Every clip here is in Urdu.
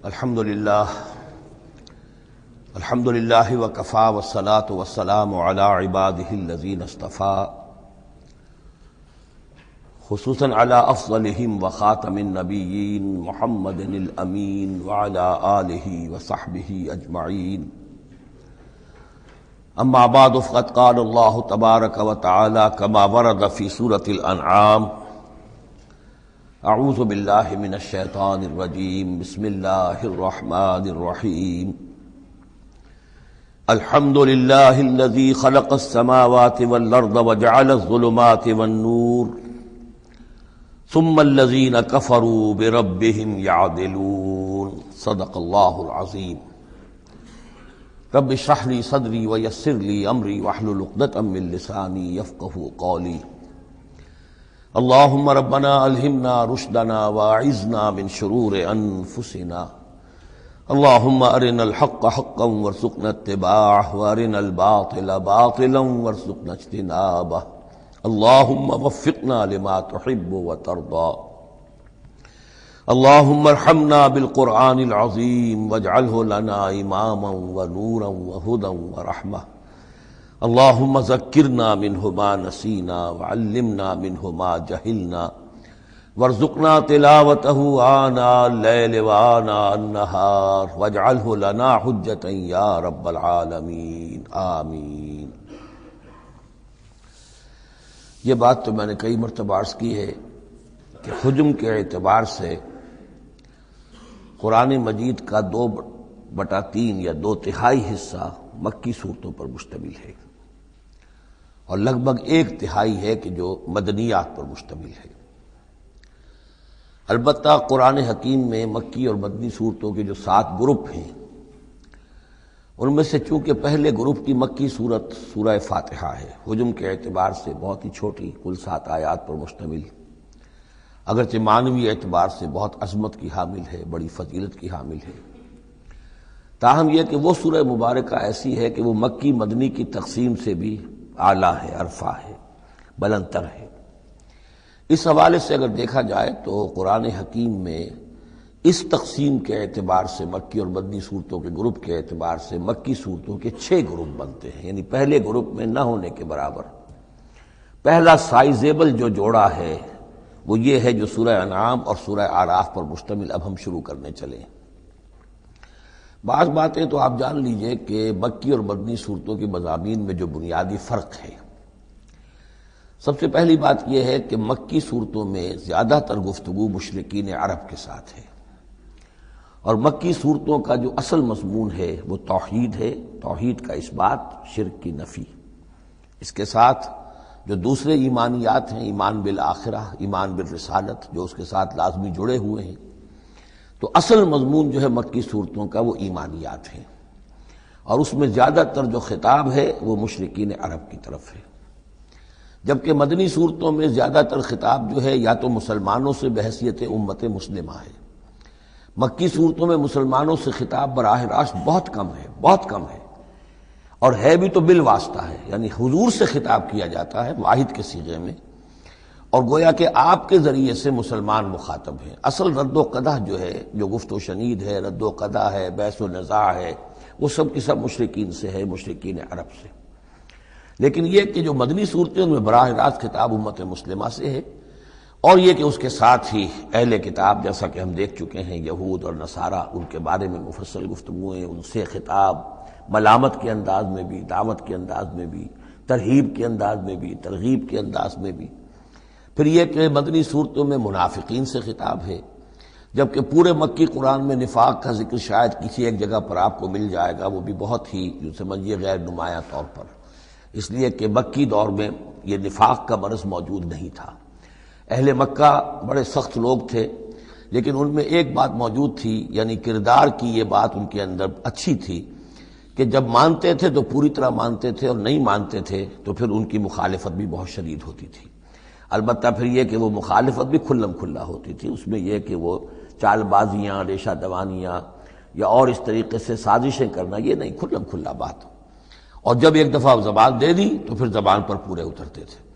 الحمد للہ وکفا والصلاة والسلام علی عباده الذین اصطفى خصوصاً علی افضلہم وخاتم النبیین محمد الامین وعلی آلہ وصحبہ اجمعین اما بعد فقد قال اللہ تبارک وتعالی کما ورد فی سورة الانعام اعوذ باللہ من الشیطان الرجیم بسم اللہ الرحمن الرحیم الحمد للہ الذی خلق السماوات والارض وجعل الظلمات والنور ثم الذین کفروا بربهم یعدلون صدق اللہ العظیم رب اشرح لی صدری ویسر لی امری واحلل عقدۃ من لسانی یفقہوا قولی اللہم ربنا الہمنا رشدنا واعذنا من شرور انفسنا اللہم ارنا الحق حقا وارزقنا اتباعہ وارنا الباطل باطلا وارزقنا اجتنابہ اللہم وفقنا لما تحب وترضى اللہم ارحمنا بالقرآن العظیم واجعلہ لنا اماما ونورا وہدا ورحمہ اللہم ذکرنا منہ ما نسینا وعلمنا منہ ما جہلنا وارزقنا تلاوتہ آناء اللیل وآناء النہار واجعلہ لنا حجتا یا رب العالمین آمین۔ یہ بات تو میں نے کئی مرتبہ عرض کی ہے کہ حجم کے اعتبار سے قرآن مجید کا 2/3 یا 2/3 حصہ مکی صورتوں پر مشتمل ہے اور لگ بھگ 1/3 ہے کہ جو مدنیات پر مشتمل ہے۔ البتہ قرآن حکیم میں مکی اور مدنی صورتوں کے جو 7 گروپ ہیں ان میں سے چونکہ پہلے گروپ کی مکی صورت سورہ فاتحہ ہے، حجم کے اعتبار سے بہت ہی چھوٹی، کل 7 آیات پر مشتمل، اگرچہ معنوی اعتبار سے بہت عظمت کی حامل ہے، بڑی فضیلت کی حامل ہے، تاہم یہ کہ وہ سورہ مبارکہ ایسی ہے کہ وہ مکی مدنی کی تقسیم سے بھی اعلیٰ ہے، عرفہ ہے، بلندتر ہے۔ اس حوالے سے اگر دیکھا جائے تو قرآن حکیم میں اس تقسیم کے اعتبار سے مکی اور مدنی صورتوں کے گروپ کے اعتبار سے مکی صورتوں کے 6 گروپ بنتے ہیں، یعنی پہلے گروپ میں نہ ہونے کے برابر۔ پہلا سائزیبل جو جوڑا ہے وہ یہ ہے جو سورہ انعام اور سورہ اعراف پر مشتمل اب ہم شروع کرنے چلے۔ بعض باتیں تو آپ جان لیجئے کہ مکی اور مدنی صورتوں کے مضامین میں جو بنیادی فرق ہے، سب سے پہلی بات یہ ہے کہ مکی صورتوں میں زیادہ تر گفتگو مشرکین عرب کے ساتھ ہے، اور مکی صورتوں کا جو اصل مضمون ہے وہ توحید ہے، توحید کا اثبات، شرک کی نفی۔ اس کے ساتھ جو دوسرے ایمانیات ہیں، ایمان بالآخرہ، ایمان بالرسالت، جو اس کے ساتھ لازمی جڑے ہوئے ہیں، تو اصل مضمون جو ہے مکی صورتوں کا وہ ایمانیات ہیں، اور اس میں زیادہ تر جو خطاب ہے وہ مشرکین عرب کی طرف ہے، جبکہ مدنی صورتوں میں زیادہ تر خطاب جو ہے یا تو مسلمانوں سے بحیثیت امت مسلمہ ہے۔ مکی صورتوں میں مسلمانوں سے خطاب براہ راست بہت کم ہے، بہت کم ہے، اور ہے بھی تو بالواسطہ ہے، یعنی حضور سے خطاب کیا جاتا ہے واحد کے صیغے میں، اور گویا کہ آپ کے ذریعے سے مسلمان مخاطب ہیں۔ اصل رد و قدح جو ہے، جو گفت و شنید ہے، رد و قدح ہے، بحث و نزاع ہے، وہ سب کی سب مشرکین سے ہے، مشرکین عرب سے۔ لیکن یہ کہ جو مدنی صورتیں ان میں براہ راست خطاب امت مسلمہ سے ہے، اور یہ کہ اس کے ساتھ ہی اہل کتاب، جیسا کہ ہم دیکھ چکے ہیں، یہود اور نصارہ، ان کے بارے میں مفصل گفتگویں، ان سے خطاب ملامت کے انداز میں بھی، دعوت کے انداز میں بھی، ترہیب کے انداز میں بھی، ترغیب کے انداز میں بھی۔ پھر یہ کہ مدنی صورتوں میں منافقین سے خطاب ہے، جبکہ پورے مکی قرآن میں نفاق کا ذکر شاید کسی ایک جگہ پر آپ کو مل جائے گا، وہ بھی بہت ہی جو سمجھیے غیر نمایاں طور پر، اس لیے کہ مکی دور میں یہ نفاق کا مرض موجود نہیں تھا۔ اہل مکہ بڑے سخت لوگ تھے، لیکن ان میں ایک بات موجود تھی، یعنی کردار کی یہ بات ان کے اندر اچھی تھی کہ جب مانتے تھے تو پوری طرح مانتے تھے، اور نہیں مانتے تھے تو پھر ان کی مخالفت بھی بہت شدید ہوتی تھی۔ البتہ پھر یہ کہ وہ مخالفت بھی کھلم کھلا ہوتی تھی، اس میں یہ کہ وہ چال بازیاں، ریشہ دوانیاں یا اور اس طریقے سے سازشیں کرنا، یہ نہیں، کھلم کھلا بات، اور جب ایک دفعہ زبان دے دی تو پھر زبان پر پورے اترتے تھے۔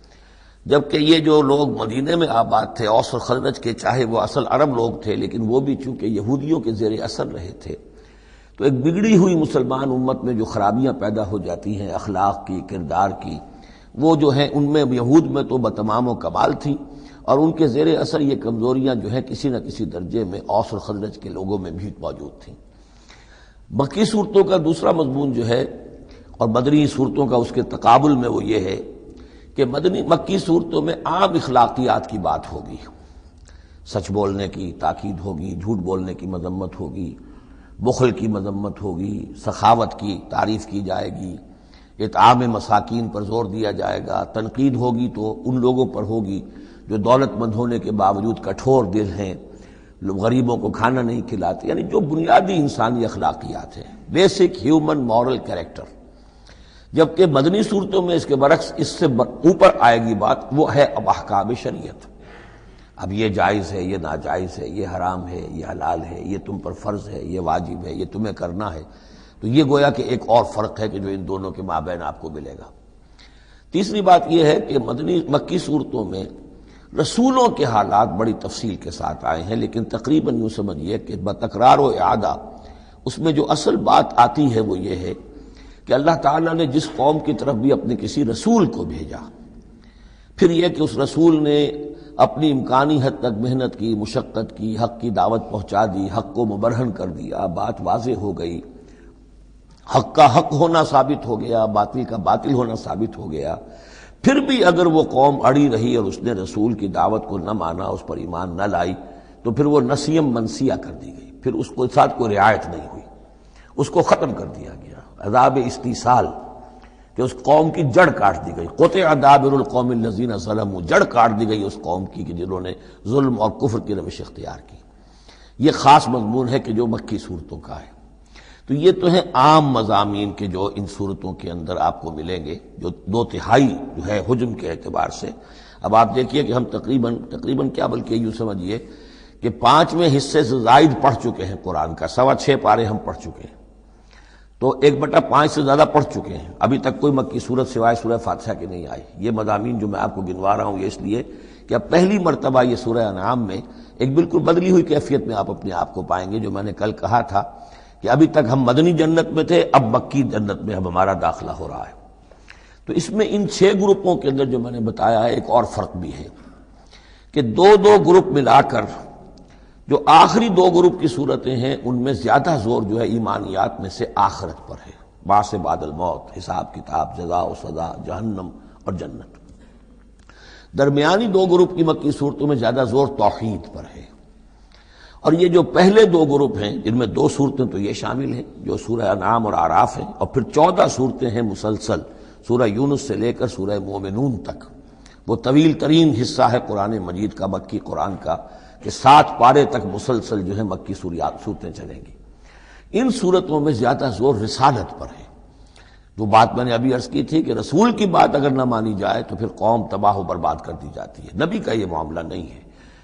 جبکہ یہ جو لوگ مدینے میں آباد تھے اوس اور خزرج کے، چاہے وہ اصل عرب لوگ تھے لیکن وہ بھی چونکہ یہودیوں کے زیر اثر رہے تھے، تو ایک بگڑی ہوئی مسلمان امت میں جو خرابیاں پیدا ہو جاتی ہیں اخلاق کی، کردار کی، وہ جو ہیں ان میں یہود میں تو بتمام و کمال تھی، اور ان کے زیر اثر یہ کمزوریاں جو ہیں کسی نہ کسی درجے میں اوس اور خزرج کے لوگوں میں بھی موجود تھیں۔ مکی صورتوں کا دوسرا مضمون جو ہے اور مدنی صورتوں کا اس کے تقابل میں وہ یہ ہے کہ مکی صورتوں میں عام اخلاقیات کی بات ہوگی، سچ بولنے کی تاکید ہوگی، جھوٹ بولنے کی مذمت ہوگی، بخل کی مذمت ہوگی، سخاوت کی تعریف کی جائے گی، اطعام مساکین پر زور دیا جائے گا، تنقید ہوگی تو ان لوگوں پر ہوگی جو دولت مند ہونے کے باوجود کٹھور دل ہیں، غریبوں کو کھانا نہیں کھلاتے، یعنی جو بنیادی انسانی اخلاقیات ہیں، بیسک ہیومن مورل کریکٹر۔ جبکہ مدنی صورتوں میں اس کے برعکس اس سے اوپر آئے گی بات، وہ ہے اب احکام شریعت۔ اب یہ جائز ہے، یہ ناجائز ہے، یہ حرام ہے، یہ حلال ہے، یہ تم پر فرض ہے، یہ واجب ہے، یہ تمہیں کرنا ہے۔ تو یہ گویا کہ ایک اور فرق ہے کہ جو ان دونوں کے مابین آپ کو ملے گا۔ تیسری بات یہ ہے کہ مکی صورتوں میں رسولوں کے حالات بڑی تفصیل کے ساتھ آئے ہیں، لیکن تقریباً یوں سمجھیے کہ بتکرار و اعادہ اس میں جو اصل بات آتی ہے وہ یہ ہے کہ اللہ تعالیٰ نے جس قوم کی طرف بھی اپنے کسی رسول کو بھیجا، پھر یہ کہ اس رسول نے اپنی امکانی حد تک محنت کی، مشقت کی، حق کی دعوت پہنچا دی، حق کو مبرہن کر دیا، بات واضح ہو گئی، حق کا حق ہونا ثابت ہو گیا، باطل کا باطل ہونا ثابت ہو گیا، پھر بھی اگر وہ قوم اڑی رہی اور اس نے رسول کی دعوت کو نہ مانا، اس پر ایمان نہ لائی، تو پھر وہ نسیم منسیہ کر دی گئی، پھر اس کو ساتھ کوئی رعایت نہیں ہوئی، اس کو ختم کر دیا گیا، عذاب استیصال کہ اس قوم کی جڑ کاٹ دی گئی، قطع دابر القوم الذین ظلموا، جڑ کاٹ دی گئی اس قوم کی کہ جنہوں نے ظلم اور کفر کی روش اختیار کی۔ یہ خاص مضمون ہے کہ جو مکی صورتوں کا ہے۔ تو یہ تو ہیں عام مضامین کے جو ان صورتوں کے اندر آپ کو ملیں گے، جو 2/3 جو ہے حجم کے اعتبار سے۔ اب آپ دیکھیے کہ ہم تقریباً کیا بلکہ یوں سمجھیے کہ 5ویں حصے سے زائد پڑھ چکے ہیں قرآن کا، 6.25 پارے ہم پڑھ چکے ہیں، تو 1/5 سے زیادہ پڑھ چکے ہیں۔ ابھی تک کوئی مکی صورت سوائے سورہ فاتحہ کی نہیں آئی۔ یہ مضامین جو میں آپ کو گنوا رہا ہوں یہ اس لیے کہ اب پہلی مرتبہ یہ سورہ انعام میں ایک بالکل بدلی ہوئی کیفیت میں آپ اپنے آپ کو پائیں گے، جو میں نے کل کہا تھا کہ ابھی تک ہم مدنی جنت میں تھے، اب مکی جنت میں اب ہمارا داخلہ ہو رہا ہے۔ تو اس میں ان 6 گروپوں کے اندر جو میں نے بتایا ہے ایک اور فرق بھی ہے کہ 2 گروپ ملا کر جو آخری 2 گروپ کی صورتیں ہیں ان میں زیادہ زور جو ہے ایمانیات میں سے آخرت پر ہے، بعث بعد الموت، حساب کتاب، جزا و سزا، جہنم اور جنت۔ درمیانی 2 گروپ کی مکی صورتوں میں زیادہ زور توحید پر ہے، اور یہ جو پہلے 2 گروپ ہیں جن میں 2 صورتیں تو یہ شامل ہیں جو سورہ انعام اور اعراف ہیں، اور پھر 14 صورتیں ہیں مسلسل سورہ یونس سے لے کر سورہ مومنون تک۔ وہ طویل ترین حصہ ہے قرآن مجید کا، مکی قرآن کا، کہ 7 پارے تک مسلسل جو ہے مکی صورتیں چلیں گی۔ ان صورتوں میں زیادہ زور رسالت پر ہے۔ جو بات میں نے ابھی عرض کی تھی کہ رسول کی بات اگر نہ مانی جائے تو پھر قوم تباہ و برباد کر دی جاتی ہے۔ نبی کا یہ معاملہ نہیں ہے۔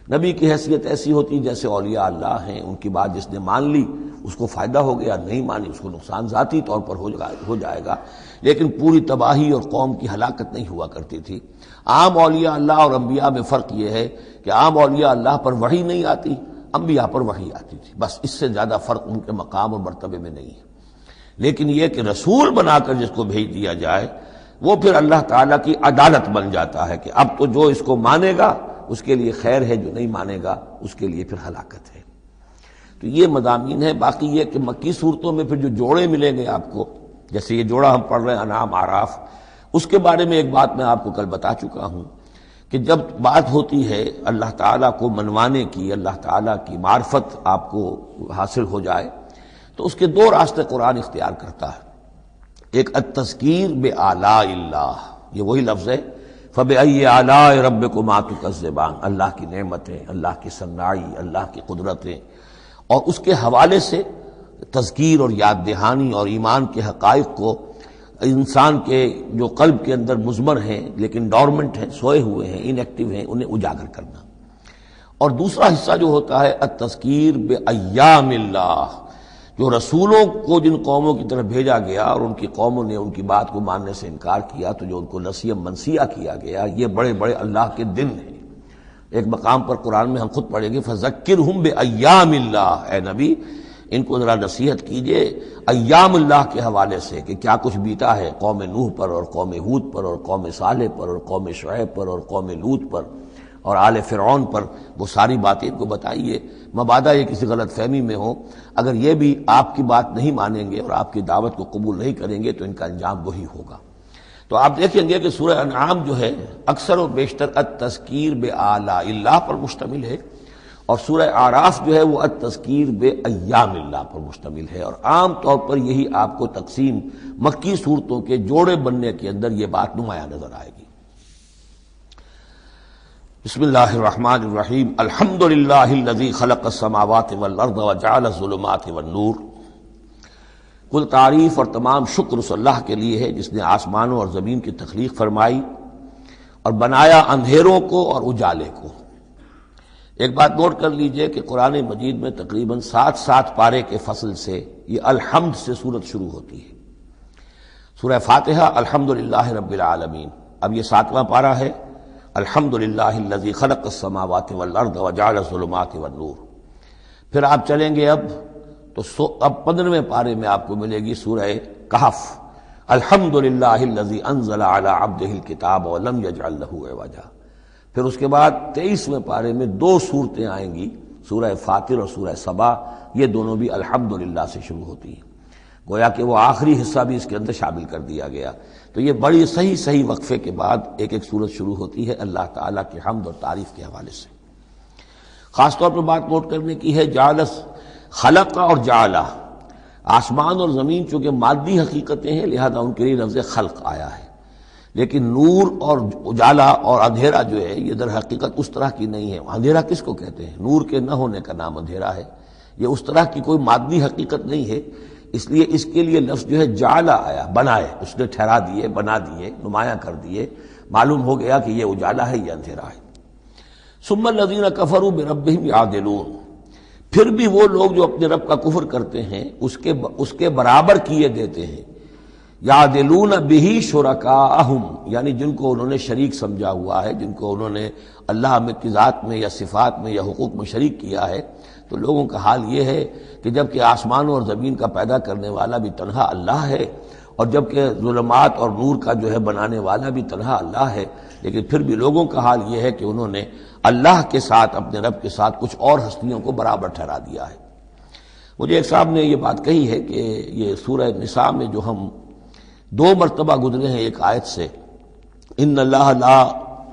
نبی کی حیثیت ایسی ہوتی جیسے اولیاء اللہ ہیں، ان کی بات جس نے مان لی اس کو فائدہ ہو گیا، نہیں مانی اس کو نقصان ذاتی طور پر ہو جائے گا، لیکن پوری تباہی اور قوم کی ہلاکت نہیں ہوا کرتی تھی۔ عام اولیاء اللہ اور انبیاء میں فرق یہ ہے کہ عام اولیاء اللہ پر وحی نہیں آتی، انبیاء پر وحی آتی تھی، بس اس سے زیادہ فرق ان کے مقام اور مرتبے میں نہیں ہے۔ لیکن یہ کہ رسول بنا کر جس کو بھیج دیا جائے وہ پھر اللہ تعالیٰ کی عدالت بن جاتا ہے کہ اب تو جو اس کو مانے گا اس کے لیے خیر ہے، جو نہیں مانے گا اس کے لیے پھر ہلاکت ہے۔ تو یہ مضامین ہے۔ باقی یہ کہ مکی صورتوں میں پھر جو جوڑے ملیں گے آپ کو، جیسے یہ جوڑا ہم پڑھ رہے ہیں انعام اعراف، اس کے بارے میں ایک بات میں آپ کو کل بتا چکا ہوں کہ جب بات ہوتی ہے اللہ تعالیٰ کو منوانے کی، اللہ تعالیٰ کی معرفت آپ کو حاصل ہو جائے، تو اس کے 2 راستے قرآن اختیار کرتا ہے۔ ایک التذکیر بآلاء اللہ، یہ وہی لفظ ہے فَبِأَيِّ آلَاءِ رَبِّكُمَا تُكَذِّبَانِ، اللہ کی نعمتیں، اللہ کی صنائی، اللہ کی قدرتیں، اور اس کے حوالے سے تذکیر اور یاد دہانی اور ایمان کے حقائق کو انسان کے جو قلب کے اندر مضمر ہیں لیکن ڈورمنٹ ہیں، سوئے ہوئے ہیں، ان ایکٹیو ہیں، انہیں اجاگر کرنا۔ اور دوسرا حصہ جو ہوتا ہے التذکیر بایام اللہ، جو رسولوں کو جن قوموں کی طرف بھیجا گیا اور ان کی قوموں نے ان کی بات کو ماننے سے انکار کیا، تو جو ان کو نسیہ منسیہ کیا گیا، یہ بڑے بڑے اللہ کے دن ہیں۔ ایک مقام پر قرآن میں ہم خود پڑھیں گے فذکرہم بایام اللہ، اے نبی ان کو ذرا نصیحت کیجئے ایام اللہ کے حوالے سے کہ کیا کچھ بیتا ہے قوم نوح پر اور قوم ہود پر اور قوم صالح پر اور قوم شعیب پر اور قوم لوط پر اور آل فرعون پر، وہ ساری باتیں ان کو بتائیے، مبادا یہ کسی غلط فہمی میں ہو۔ اگر یہ بھی آپ کی بات نہیں مانیں گے اور آپ کی دعوت کو قبول نہیں کریں گے تو ان کا انجام وہی ہوگا۔ تو آپ دیکھیں گے کہ سورہ انعام جو ہے اکثر و بیشتر التذکیر بآلاء اللہ پر مشتمل ہے، اور سورہ اعراف جو ہے وہ التذکیر بایام اللہ پر مشتمل ہے، اور عام طور پر یہی آپ کو تقسیم مکی صورتوں کے جوڑے بننے کے اندر یہ بات نمایاں نظر آئے گی۔ بسم اللہ الرحمن الرحیم، الحمدللہ الذی خلق السماوات والارض وجعل الظلمات والنور۔ کل تعریف اور تمام شکر اس اللہ کے لیے ہے جس نے آسمانوں اور زمین کی تخلیق فرمائی اور بنایا اندھیروں کو اور اجالے کو۔ ایک بات نوٹ کر لیجئے کہ قرآن مجید میں تقریباً 7 پارے کے فصل سے یہ الحمد سے سورت شروع ہوتی ہے۔ سورہ فاتحہ الحمدللہ رب العالمین، اب یہ 7واں پارہ ہے، الحمدللہ الذی خلق السماوات والارض وجعل الظلمات والنور۔ پھر آپ چلیں گے اب 15ویں پارے میں آپ کو ملے گی سورہ کہف، الحمدللہ الذی انزل علی عبدہ الکتاب ولم یجعل لہ عوجا۔ پھر اس کے بعد 23ویں پارے میں 2 صورتیں آئیں گی، سورہ فاطر اور سورہ سبا، یہ دونوں بھی الحمدللہ سے شروع ہوتی ہیں، گویا کہ وہ آخری حصہ بھی اس کے اندر شامل کر دیا گیا۔ تو یہ بڑی صحیح وقفے کے بعد ایک سورت شروع ہوتی ہے اللہ تعالیٰ کی حمد اور تعریف کے حوالے سے۔ خاص طور پر بات نوٹ کرنے کی ہے جعلس، خلق اور جعلہ، آسمان اور زمین چونکہ مادی حقیقتیں ہیں لہذا ان کے لیے لفظ خلق آیا ہے، لیکن نور اور اجالا اور اندھیرا جو ہے یہ در حقیقت اس طرح کی نہیں ہے۔ اندھیرا کس کو کہتے ہیں؟ نور کے نہ ہونے کا نام اندھیرا ہے، یہ اس طرح کی کوئی مادی حقیقت نہیں ہے، اس لیے اس کے لیے لفظ جو ہے جعلہ آیا، بنائے، اس نے ٹھہرا دیے، بنا دیے، نمایاں کر دیے، معلوم ہو گیا کہ یہ اجالا ہے، یہ اندھیرا ہے۔ ثم الذین کفروا بربہم یعدلون، پھر بھی وہ لوگ جو اپنے رب کا کفر کرتے ہیں اس کے برابر کیے دیتے ہیں، یعدلون بہ شرکاءہم، یعنی جن کو انہوں نے شریک سمجھا ہوا ہے، جن کو انہوں نے اللہ کی ذات میں یا صفات میں یا حقوق میں شریک کیا ہے، تو لوگوں کا حال یہ ہے کہ جب کہ آسمانوں اور زمین کا پیدا کرنے والا بھی تنہا اللہ ہے، اور جب کہ ظلمات اور نور کا جو ہے بنانے والا بھی تنہا اللہ ہے، لیکن پھر بھی لوگوں کا حال یہ ہے کہ انہوں نے اللہ کے ساتھ، اپنے رب کے ساتھ کچھ اور ہستیوں کو برابر ٹھہرا دیا ہے۔ مجھے ایک صاحب نے یہ بات کہی ہے کہ یہ سورہ نساء میں جو ہم 2 مرتبہ گزرے ہیں ایک آیت سے، ان اللہ لا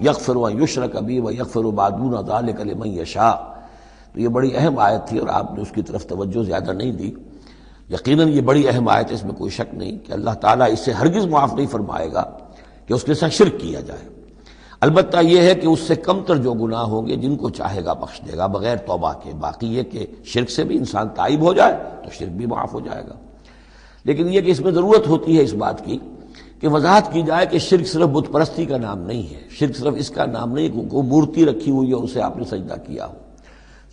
یغفر ان یشرک بہ ویغفر ما دون ذلک لمن یشاء، تو یہ بڑی اہم آیت تھی اور آپ نے اس کی طرف توجہ زیادہ نہیں دی۔ یقیناً یہ بڑی اہم آیت ہے، اس میں کوئی شک نہیں کہ اللہ تعالیٰ اسے ہرگز معاف نہیں فرمائے گا کہ اس کے ساتھ شرک کیا جائے۔ البتہ یہ ہے کہ اس سے کم تر جو گناہ ہوں گے جن کو چاہے گا بخش دے گا بغیر توبہ کے، باقی یہ کہ شرک سے بھی انسان تائب ہو جائے تو شرک بھی معاف ہو جائے گا۔ لیکن یہ کہ اس میں ضرورت ہوتی ہے اس بات کی کہ وضاحت کی جائے کہ شرک صرف بت پرستی کا نام نہیں ہے، شرک صرف اس کا نام نہیں کہ کوئی مورتی رکھی ہوئی ہے اور اسے آپ نے سجدہ کیا ہو۔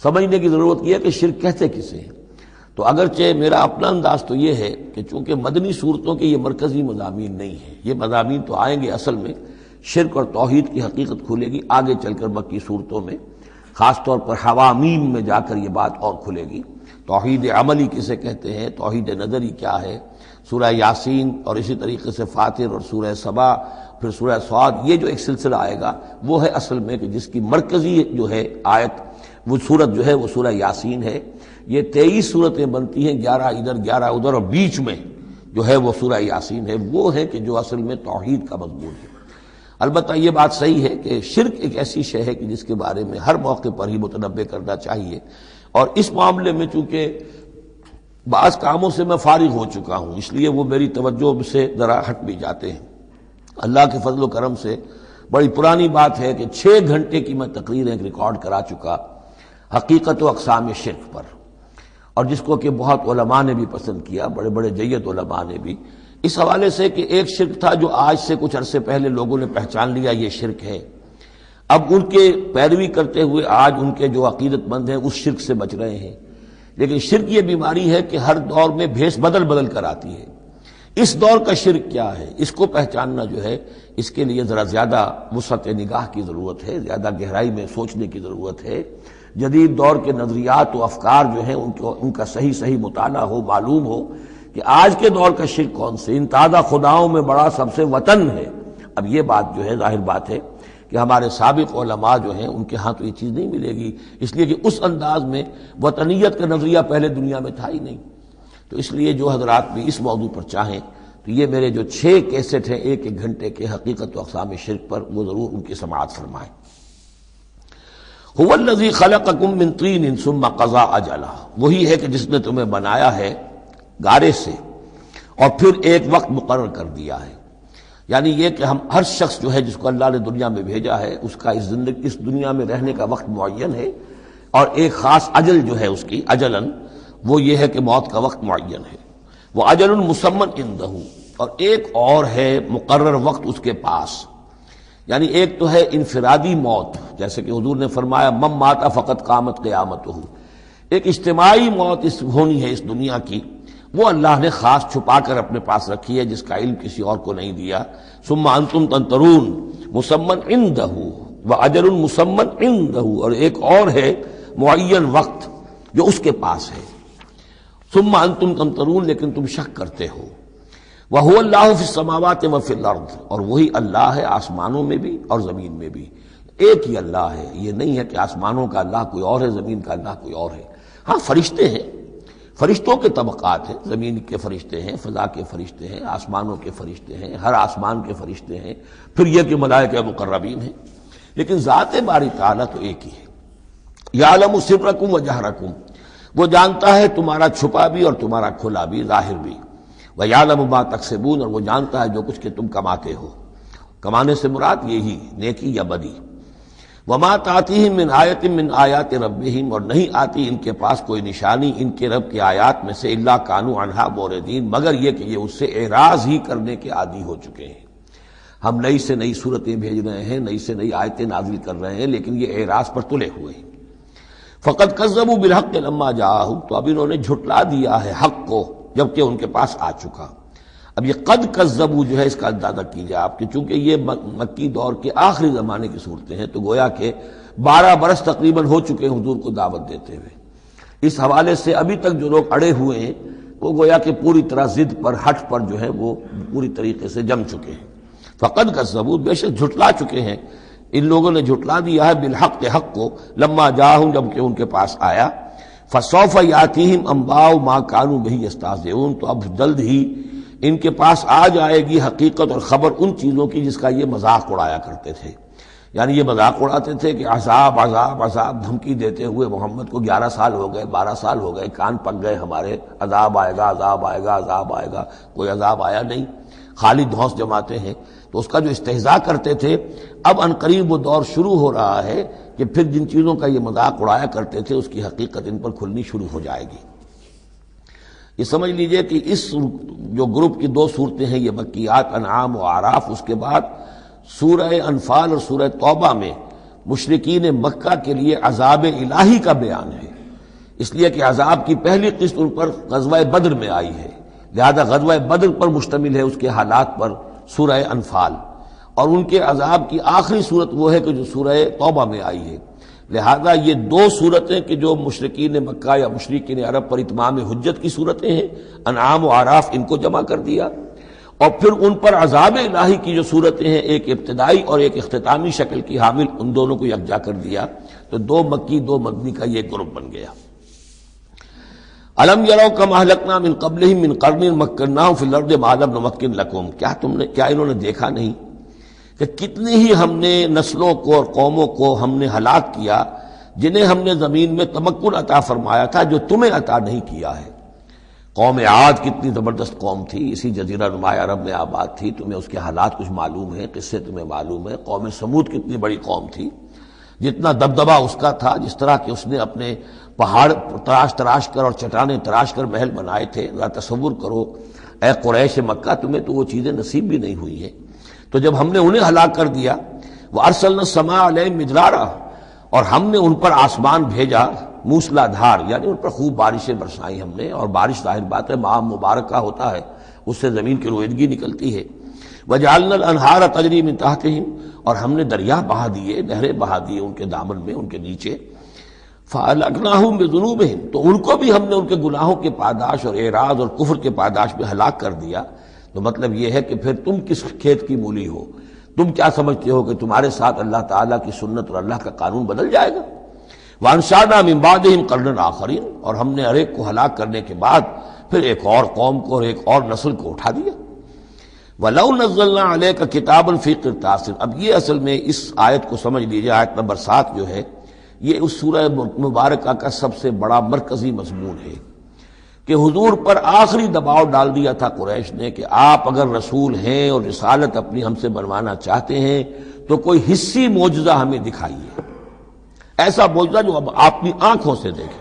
سمجھنے کی ضرورت یہ ہے کہ شرک کہتے کسے ہیں۔ تو اگرچہ میرا اپنا انداز تو یہ ہے کہ چونکہ مدنی صورتوں کے یہ مرکزی مضامین نہیں ہیں، یہ مضامین تو آئیں گے، اصل میں شرک اور توحید کی حقیقت کھلے گی آگے چل کر مکی صورتوں میں، خاص طور پر حوامیم میں جا کر یہ بات اور کھلے گی۔ توحید عملی کسے کہتے ہیں، توحید نظری کیا ہے، سورہ یاسین اور اسی طریقے سے فاطر اور سورہ سبا، پھر سورہ صاد، یہ جو ایک سلسلہ آئے گا وہ ہے اصل میں کہ جس کی مرکزی جو ہے آیت، وہ صورت جو ہے وہ سورہ یاسین ہے۔ یہ 23 صورتیں بنتی ہیں، 11 ادھر 11 ادھر، اور بیچ میں جو ہے وہ سورہ یاسین ہے، وہ ہے کہ جو اصل میں توحید کا مضمون ہے۔ البتہ یہ بات صحیح ہے کہ شرک ایک ایسی شے ہے کہ جس کے بارے میں ہر موقع پر ہی متنبہ کرنا چاہیے، اور اس معاملے میں چونکہ بعض کاموں سے میں فارغ ہو چکا ہوں اس لیے وہ میری توجہ سے ذرا ہٹ بھی جاتے ہیں۔ اللہ کے فضل و کرم سے بڑی پرانی بات ہے کہ 6 گھنٹے کی میں تقریر ایک ریکارڈ کرا چکا حقیقت و اقسام شرک پر، اور جس کو کہ بہت علماء نے بھی پسند کیا، بڑے بڑے جید علماء نے بھی، اس حوالے سے کہ ایک شرک تھا جو آج سے کچھ عرصے پہلے لوگوں نے پہچان لیا یہ شرک ہے، اب ان کے پیروی کرتے ہوئے آج ان کے جو عقیدت مند ہیں اس شرک سے بچ رہے ہیں۔ لیکن شرک یہ بیماری ہے کہ ہر دور میں بھیس بدل بدل کر آتی ہے۔ اس دور کا شرک کیا ہے، اس کو پہچاننا جو ہے اس کے لیے ذرا زیادہ وسعت نگاہ کی ضرورت ہے، زیادہ گہرائی میں سوچنے کی ضرورت ہے۔ جدید دور کے نظریات و افکار جو ہیں ان کا صحیح مطالعہ ہو، معلوم ہو کہ آج کے دور کا شرک کون سے، ان تازہ خداؤں میں بڑا سب سے وطن ہے۔ اب یہ بات جو ہے ظاہر بات ہے کہ ہمارے سابق علماء جو ہیں ان کے ہاں تو یہ چیز نہیں ملے گی، اس لیے کہ اس انداز میں وطنیت کا نظریہ پہلے دنیا میں تھا ہی نہیں۔ تو اس لیے جو حضرات بھی اس موضوع پر چاہیں تو یہ میرے جو 6 کیسٹ ہیں 1 گھنٹے کے حقیقت و اقسام شرک پر، وہ ضرور ان کی سماعت فرمائیں۔ هو الذی خلقکم من طین ثم قضى اجلا، وہی ہے کہ جس نے تمہیں بنایا ہے گارے سے اور پھر ایک وقت مقرر کر دیا ہے۔ یعنی یہ کہ ہم ہر شخص جو ہے جس کو اللہ نے دنیا میں بھیجا ہے اس کا اس دنیا میں رہنے کا وقت معین ہے، اور ایک خاص اجل جو ہے اس کی اجلاً وہ یہ ہے کہ موت کا وقت معین ہے۔ وہ اجل مسمى عنده، اور ایک اور ہے مقرر وقت اس کے پاس۔ یعنی ایک تو ہے انفرادی موت، جیسے کہ حضور نے فرمایا من مات فقط قامت قیامتہ، ایک اجتماعی موت ہونی ہے اس دنیا کی، وہ اللہ نے خاص چھپا کر اپنے پاس رکھی ہے، جس کا علم کسی اور کو نہیں دیا۔ ثم انتم تنظرون مسمى عنده واجل مسمى عنده، اور ایک اور ہے معین وقت جو اس کے پاس ہے۔ ثم انتم تمترون، لیکن تم شک کرتے ہو۔ وهو اللہ فی السماوات وفی الارض، اور وہی اللہ ہے آسمانوں میں بھی اور زمین میں بھی۔ ایک ہی اللہ ہے، یہ نہیں ہے کہ آسمانوں کا اللہ کوئی اور ہے، زمین کا اللہ کوئی اور ہے۔ ہاں فرشتے ہیں، فرشتوں کے طبقات ہیں، زمین کے فرشتے ہیں، فضا کے فرشتے ہیں، آسمانوں کے فرشتے ہیں، ہر آسمان کے فرشتے ہیں، پھر یہ کہ ملائکہ مقربین ہیں، لیکن ذات باری تعالیٰ تو ایک ہی ہے۔ یعلم سرکم و جہرکم، وہ جانتا ہے تمہارا چھپا بھی اور تمہارا کھلا بھی، ظاہر بھی۔ وَيَعْلَمُ مَا تَكْسِبُونَ، اور وہ جانتا ہے جو کچھ کہ تم کماتے ہو۔ کمانے سے مراد یہی نیکی یا بدی۔ وَمَا تَأْتِيهِم مِّنْ آیَةٍ مِّنْ آیَاتِ رَبِّهِمْ، اور نہیں آتی ان کے پاس کوئی نشانی ان کے رب کی آیات میں سے، إِلَّا كَانُوا عَنْهَا مُعْرِضِينَ، مگر یہ کہ یہ اس سے اعراض ہی کرنے کے عادی ہو چکے ہیں۔ ہم نئی سے نئی صورتیں بھیج رہے ہیں، نئی سے نئی آیتیں نازل کر رہے ہیں، لیکن یہ اعراض پر تلے ہوئے ہیں۔ فَقَدْ كَذَّبُوا بِالْحَقِّ لَمَّا جَاءَهُمْ، تو اب انہوں نے جھٹلا دیا ہے حق کو جبکہ ان کے پاس آ چکا۔ اب یہ قد کذبوا جو ہے اس کا اندازہ کیجیے آپ کہ چونکہ یہ مکی دور کے آخری زمانے کی صورتیں ہیں، تو گویا کہ 12 برس تقریباً ہو چکے ہیں حضور کو دعوت دیتے ہوئے۔ اس حوالے سے ابھی تک جو لوگ اڑے ہوئے ہیں وہ گویا کہ پوری طرح ضد پر، ہٹ پر جو ہے وہ پوری طریقے سے جم چکے ہیں۔ فقد کذبوا، بے شک جھٹلا چکے ہیں ان لوگوں نے، جھٹلا دیا ہے بالحق، حق کو، لما جاءہم، جب کہ ان کے پاس آیا۔ فسوف یاتیہم انباء ما کانوا بہ یستہزئون، تو اب جلد ہی ان کے پاس آ جائے گی حقیقت اور خبر ان چیزوں کی جس کا یہ مذاق اڑایا کرتے تھے۔ یعنی یہ مذاق اڑاتے تھے کہ عذاب عذاب عذاب، دھمکی دیتے ہوئے محمد کو 11 سال ہو گئے، 12 سال ہو گئے، کان پک گئے ہمارے، عذاب آئے گا عذاب آئے گا عذاب آئے گا، کوئی عذاب آیا نہیں، خالی دھونس جماتے ہیں۔ تو اس کا جو استہزاء کرتے تھے، اب عنقریب وہ دور شروع ہو رہا ہے کہ پھر جن چیزوں کا یہ مذاق اڑایا کرتے تھے اس کی حقیقت ان پر کھلنی شروع ہو جائے گی۔ یہ سمجھ لیجئے کہ اس جو گروپ کی 2 صورتیں ہیں، یہ مکیات انعام و اعراف، اس کے بعد سورہ انفال اور سورہ توبہ میں مشرکین مکہ کے لیے عذاب الہی کا بیان ہے، اس لیے کہ عذاب کی پہلی قسط ان پر غزوہ بدر میں آئی ہے، لہذا غزوہ بدر پر مشتمل ہے اس کے حالات پر سورہ انفال، اور ان کے عذاب کی آخری صورت وہ ہے کہ جو سورہ توبہ میں آئی ہے۔ لہذا یہ 2 صورتیں کہ جو مشرکین مکہ یا مشرکین عرب پر اتمام حجت کی صورتیں ہیں، انعام و اعراف، ان کو جمع کر دیا، اور پھر ان پر عذاب الہی کی جو صورتیں ہیں، ایک ابتدائی اور ایک اختتامی شکل کی حامل، ان دونوں کو یکجا کر دیا، تو 2 مکی 2 مدنی کا یہ گروپ بن گیا۔ الم یروا کما اہلکنا من قبلہم من قرن مکناہم فی الارض ما لم نمکن لکم، کیا انہوں نے دیکھا نہیں کہ کتنی ہی ہم نے نسلوں کو اور قوموں کو ہم نے ہلاک کیا جنہیں ہم نے زمین میں تمکن عطا فرمایا تھا جو تمہیں عطا نہیں کیا ہے۔ قوم عاد کتنی زبردست قوم تھی، اسی جزیرہ نما عرب میں آباد تھی، تمہیں اس کے حالات کچھ معلوم ہیں، قصے تمہیں معلوم ہیں۔ قوم سمود کتنی بڑی قوم تھی، جتنا دبدبہ اس کا تھا، جس طرح کہ اس نے اپنے پہاڑ تراش کر اور چٹانیں تراش کر محل بنائے تھے، ذرا تصور کرو اے قریش مکہ، تمہیں تو وہ چیزیں نصیب بھی نہیں ہوئی ہیں۔ تو جب ہم نے انہیں ہلاک کر دیا، وَأَرْسَلْنَا السَّمَاءَ عَلَيْهِم مِّدْرَارًا، اور ہم نے ان پر آسمان بھیجا موسلا دھار، یعنی ان پر خوب بارشیں برسائیں ہم نے، اور بارش ظاہر بات ہے ماہ مبارک کا ہوتا ہے، اس سے زمین کی رویدگی نکلتی ہے۔ وجعلنا الانہار تجری من تحتہم، اور ہم نے دریا بہا دیے، نہریں بہا دیے ان کے دامن میں، ان کے نیچے۔ فَأَهْلَكْنَاهُمْ بِذُنُوبِهِمْ، تو ان کو بھی ہم نے ان کے گناہوں کے پاداش اور اعراض اور کفر کے پاداش میں ہلاک کر دیا۔ تو مطلب یہ ہے کہ پھر تم کس کھیت کی مولی ہو؟ تم کیا سمجھتے ہو کہ تمہارے ساتھ اللہ تعالیٰ کی سنت اور اللہ کا قانون بدل جائے گا؟ وَأَنشَأْنَا مِن بَعْدِهِمْ قَرْنًا آخَرِينَ، اور ہم نے ہر ایک کو ہلاک کرنے کے بعد پھر ایک اور قوم کو اور ایک اور نسل کو اٹھا دیا۔ وَلَوْ نَزَّلْنَا عَلَيْكَ كِتَابًا فِي قِرْطَاسٍ، اب یہ اصل میں اس آیت کو سمجھ لیجیے، آیت نمبر 7 جو ہے یہ اس سورہ مبارکہ کا سب سے بڑا مرکزی مضمون ہے کہ حضور پر آخری دباؤ ڈال دیا تھا قریش نے کہ آپ اگر رسول ہیں اور رسالت اپنی ہم سے بنوانا چاہتے ہیں تو کوئی حصی معجزہ ہمیں دکھائیے، ایسا معجزہ جو اب آپ اپنی آنکھوں سے دیکھیں۔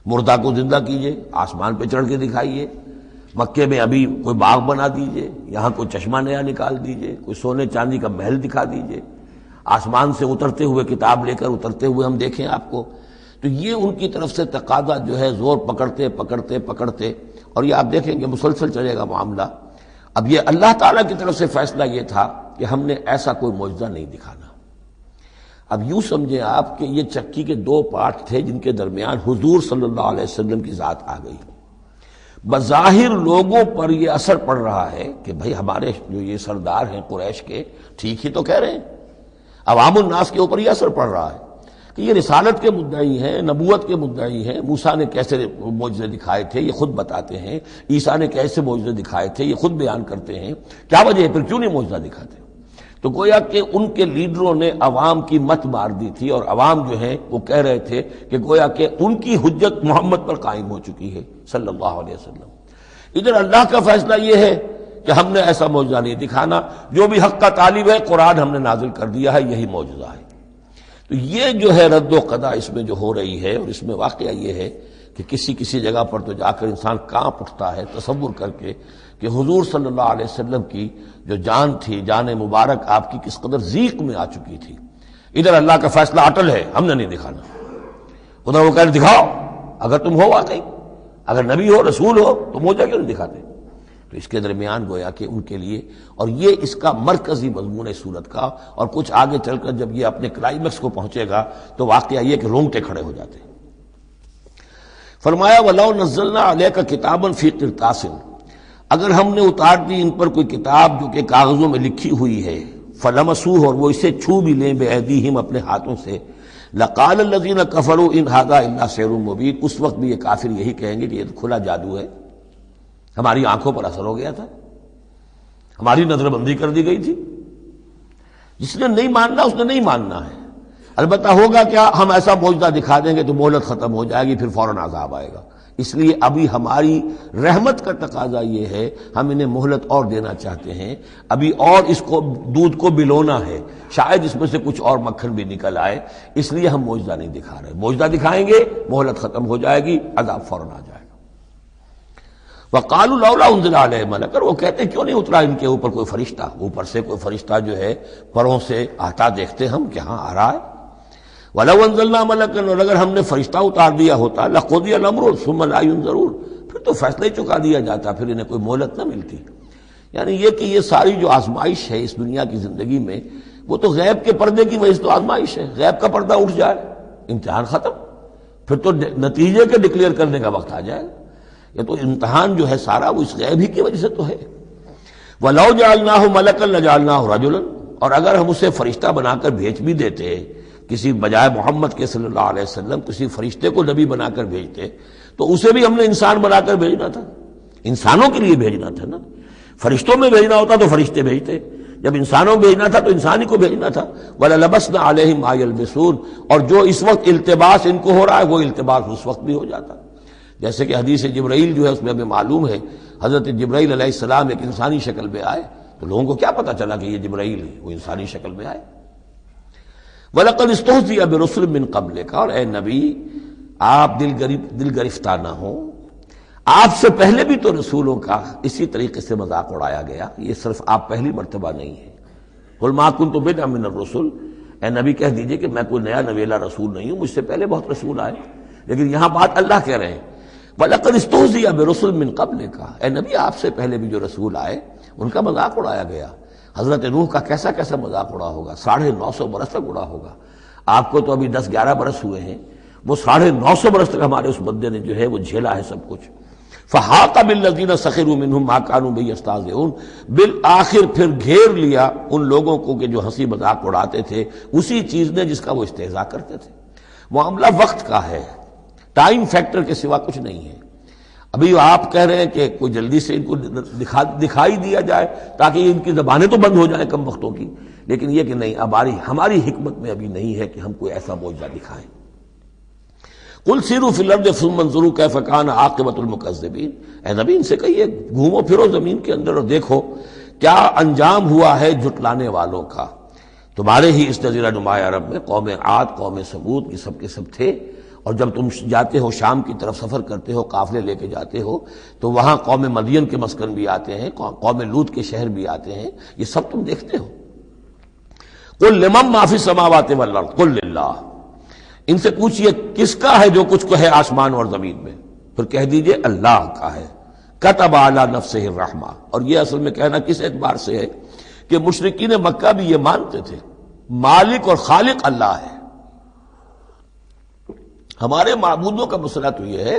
مردہ کو زندہ کیجئے، آسمان پہ چڑھ کے دکھائیے، مکے میں ابھی کوئی باغ بنا دیجئے، یہاں کوئی چشمہ نیا نکال دیجئے، کوئی سونے چاندی کا محل دکھا دیجئے، آسمان سے اترتے ہوئے کتاب لے کر اترتے ہوئے ہم دیکھیں آپ کو۔ تو یہ ان کی طرف سے تقاضا جو ہے زور پکڑتے پکڑتے پکڑتے، اور یہ آپ دیکھیں کہ مسلسل چلے گا معاملہ۔ اب یہ اللہ تعالیٰ کی طرف سے فیصلہ یہ تھا کہ ہم نے ایسا کوئی معجزہ نہیں دکھانا۔ اب یوں سمجھیں آپ کہ یہ چکی کے 2 پارٹ تھے جن کے درمیان حضور صلی اللہ علیہ وسلم کی ذات آ گئی۔ بظاہر لوگوں پر یہ اثر پڑ رہا ہے کہ بھئی ہمارے جو یہ سردار ہیں قریش کے ٹھیک ہی تو کہہ رہے ہیں، عوام الناس کے اوپر یہ اثر پڑ رہا ہے کہ یہ رسالت کے مدعی ہیں، نبوت کے مدعی ہیں۔ موسیٰ نے کیسے معجزے دکھائے تھے یہ خود بتاتے ہیں، عیسیٰ نے کیسے معجزے دکھائے تھے یہ خود بیان کرتے ہیں، کیا وجہ ہے پھر کیوں نہیں معجزہ دکھاتے؟ تو گویا کہ ان کے لیڈروں نے عوام کی مت مار دی تھی، اور عوام جو ہیں وہ کہہ رہے تھے کہ گویا کہ ان کی حجت محمد پر قائم ہو چکی ہے صلی اللہ علیہ وسلم۔ ادھر اللہ کا فیصلہ یہ ہے کہ ہم نے ایسا معجزہ نہیں دکھانا، جو بھی حق کا طالب ہے قرآن ہم نے نازل کر دیا ہے، یہی معجزہ ہے۔ تو یہ جو ہے رد و قضا اس میں جو ہو رہی ہے، اور اس میں واقعہ یہ ہے کہ کسی جگہ پر تو جا کر انسان کانپ اٹھتا ہے تصور کر کے کہ حضور صلی اللہ علیہ وسلم کی جو جان تھی، جان مبارک آپ کی کس قدر ضیق میں آ چکی تھی۔ ادھر اللہ کا فیصلہ اٹل ہے، ہم نے نہیں دکھانا، ادھر وہ کہہ رہے دکھاؤ، اگر تم ہو واقعی، اگر نبی ہو رسول ہو تو معجزہ کیوں نہیں دکھاتے؟ تو اس کے درمیان گویا کہ ان کے لیے، اور یہ اس کا مرکزی مضمون ہے سورت کا، اور کچھ آگے چل کر جب یہ اپنے کلائمیکس کو پہنچے گا تو واقعہ یہ کہ رونگٹے کھڑے ہو جاتے ہیں۔ فرمایا وَلَوْ نَزَّلْنَا عَلَيْكَ كِتَابًا فِي قِرْطَاسٍ، اگر ہم نے اتار دی ان پر کوئی کتاب جو کہ کاغذوں میں لکھی ہوئی ہے، فَلَمَسُوهُ، اور وہ اسے چھو بھی لیں بِأَيْدِيهِمْ اپنے ہاتھوں سے، لَقَالَ الَّذِينَ كَفَرُوا إِنْ هَذَا إِلَّا سِحْرٌ مُبِينٌ، اس وقت بھی یہ کافر یہی کہیں گے کہ یہ کھلا جادو ہے، ہماری آنکھوں پر اثر ہو گیا تھا، ہماری نظر بندی کر دی گئی تھی۔ جس نے نہیں ماننا اس نے نہیں ماننا ہے، البتہ ہوگا کیا، ہم ایسا معجزہ دکھا دیں گے تو مہلت ختم ہو جائے گی، پھر فوراً عذاب آئے گا۔ اس لیے ابھی ہماری رحمت کا تقاضا یہ ہے، ہم انہیں مہلت اور دینا چاہتے ہیں، ابھی اور اس کو دودھ کو بلونا ہے، شاید اس میں سے کچھ اور مکھن بھی نکل آئے، اس لیے ہم معجزہ نہیں دکھا رہے۔ معجزہ دکھائیں گے مہلت ختم ہو جائے گی، عذاب فوراً آ جائے گا۔ وَقَالُوا لَوْلَا أُنزِلَ عَلَيْهِ مَلَكٌ، اور وہ کہتے ہیں کیوں نہیں اترا ان کے اوپر کوئی فرشتہ، اوپر سے کوئی فرشتہ جو ہے پروں سے آتا دیکھتے ہم کہ ہاں آ رہا ہے۔ وَلَوْ أَنزَلْنَا مَلَكًا، اور اگر ہم نے فرشتہ اتار دیا ہوتا، لَقُضِيَ الْأَمْرُ ثُمَّ لَا يُنظَرُونَ، پھر تو فیصلہ ہی چکا دیا جاتا، پھر انہیں کوئی مہلت نہ ملتی۔ یعنی یہ کہ یہ ساری جو آزمائش ہے اس دنیا کی زندگی میں، وہ تو غیب کے پردے کی وجہ سے تو آزمائش ہے، غیب کا پردہ اٹھ جائے امتحان ختم، پھر تو نتیجے کے ڈکلیئر کرنے کا وقت آ جائے گا۔ یہ تو امتحان جو ہے سارا وہ اس غیب ہی کی وجہ سے تو ہے۔ وَلَوْ جَعَلْنَاهُ مَلَكًا لَجَعَلْنَاهُ رَجُلًا، اور اگر ہم اسے فرشتہ بنا کر بھیج بھی دیتے، کسی بجائے محمد کے صلی اللہ علیہ وسلم کسی فرشتے کو نبی بنا کر بھیجتے، تو اسے بھی ہم نے انسان بنا کر بھیجنا تھا، انسانوں کے لیے بھیجنا تھا نا۔ فرشتوں میں بھیجنا ہوتا تو فرشتے بھیجتے، جب انسانوں میں بھیجنا تھا تو انسان ہی کو بھیجنا تھا۔ وَلَلَبَسْنَا عَلَيْهِمْ مَا يَلْبِسُونَ، اور جو اس وقت التباس ان کو ہو رہا ہے وہ التباس اس وقت بھی ہو جاتا، جیسے کہ حدیث جبرائیل جو ہے اس میں ہمیں معلوم ہے، حضرت جبرائیل علیہ السلام ایک انسانی شکل میں آئے، تو لوگوں کو کیا پتا چلا کہ یہ جبرائیل ہے، وہ انسانی شکل میں آئے۔ وَلَقَدِ اسْتُهْزِئَ بِرُسُلٍ مِّن قَبْلِكَ، اور اے نبی آپ دل گرفتار نہ ہوں، آپ سے پہلے بھی تو رسولوں کا اسی طریقے سے مذاق اڑایا گیا، یہ صرف آپ پہلی مرتبہ نہیں ہے۔ قُلْ مَا كُنتُ بِدْعًا مِّنَ الرُّسُلِ، اے نبی کہہ دیجئے کہ میں کوئی نیا نویلا رسول نہیں ہوں، مجھ سے پہلے بہت رسول آئے، لیکن یہاں بات اللہ کہہ رہے ہیں وَلَقَدِ اسْتُهْزِئَ بِرُسُلٍ مِّن قَبْلِكَ، اے نبی آپ سے پہلے بھی جو رسول آئے ان کا مذاق اڑایا گیا۔ حضرت نوح کا کیسا کیسا مذاق اڑا ہوگا، 950 برس تک اڑا ہوگا۔ آپ کو تو ابھی 10-11 برس ہوئے ہیں، وہ 950 برس تک ہمارے اس بندے نے جو ہے وہ جھیلا ہے سب کچھ۔ فَحَاقَ بِالَّذِينَ سَخِرُوا مِنْهُمْ مَا كَانُوا بِهِ يَسْتَهْزِئُونَ، بالآخر پھر گھیر لیا ان لوگوں کو کہ جو ہنسی مذاق اڑاتے تھے اسی چیز نے جس کا وہ استہزاء کرتے تھے۔ معاملہ وقت کا ہے، ٹائم فیکٹر کے سوا کچھ نہیں ہے۔ ابھی آپ کہہ رہے ہیں کہ کوئی جلدی سے ان کو دکھائی دیا جائے تاکہ ان کی زبانیں تو بند ہو جائیں کم وقتوں کی، لیکن یہ کہ نہیں، اب ہماری حکمت میں ابھی نہیں ہے کہ ہم کوئی ایسا معجزہ دکھائیں۔ قل سیروا فی الارض ثم انظروا کیف کان عاقبۃ المکذبین، اے نبی ان سے کہیے گھومو پھرو زمین کے اندر اور دیکھو کیا انجام ہوا ہے جھٹلانے والوں کا۔ تمہارے ہی اس جزیرہ نما عرب میں قوم عاد، قوم ثمود کی سب کے سب تھے، اور جب تم جاتے ہو شام کی طرف سفر کرتے ہو، قافلے لے کے جاتے ہو، تو وہاں قوم مدین کے مسکن بھی آتے ہیں، قوم لوط کے شہر بھی آتے ہیں، یہ سب تم دیکھتے ہو۔ قل لمن ما فی السماوات والارض قل للہ، ان سے پوچھئے کس کا ہے جو کچھ کو ہے آسمان اور زمین میں، پھر کہہ دیجئے اللہ کا ہے۔ کتب علی نفسہ الرحمہ، اور یہ اصل میں کہنا کس اعتبار سے ہے کہ مشرکین مکہ بھی یہ مانتے تھے مالک اور خالق اللہ ہے۔ ہمارے معبودوں کا مسئلہ تو یہ ہے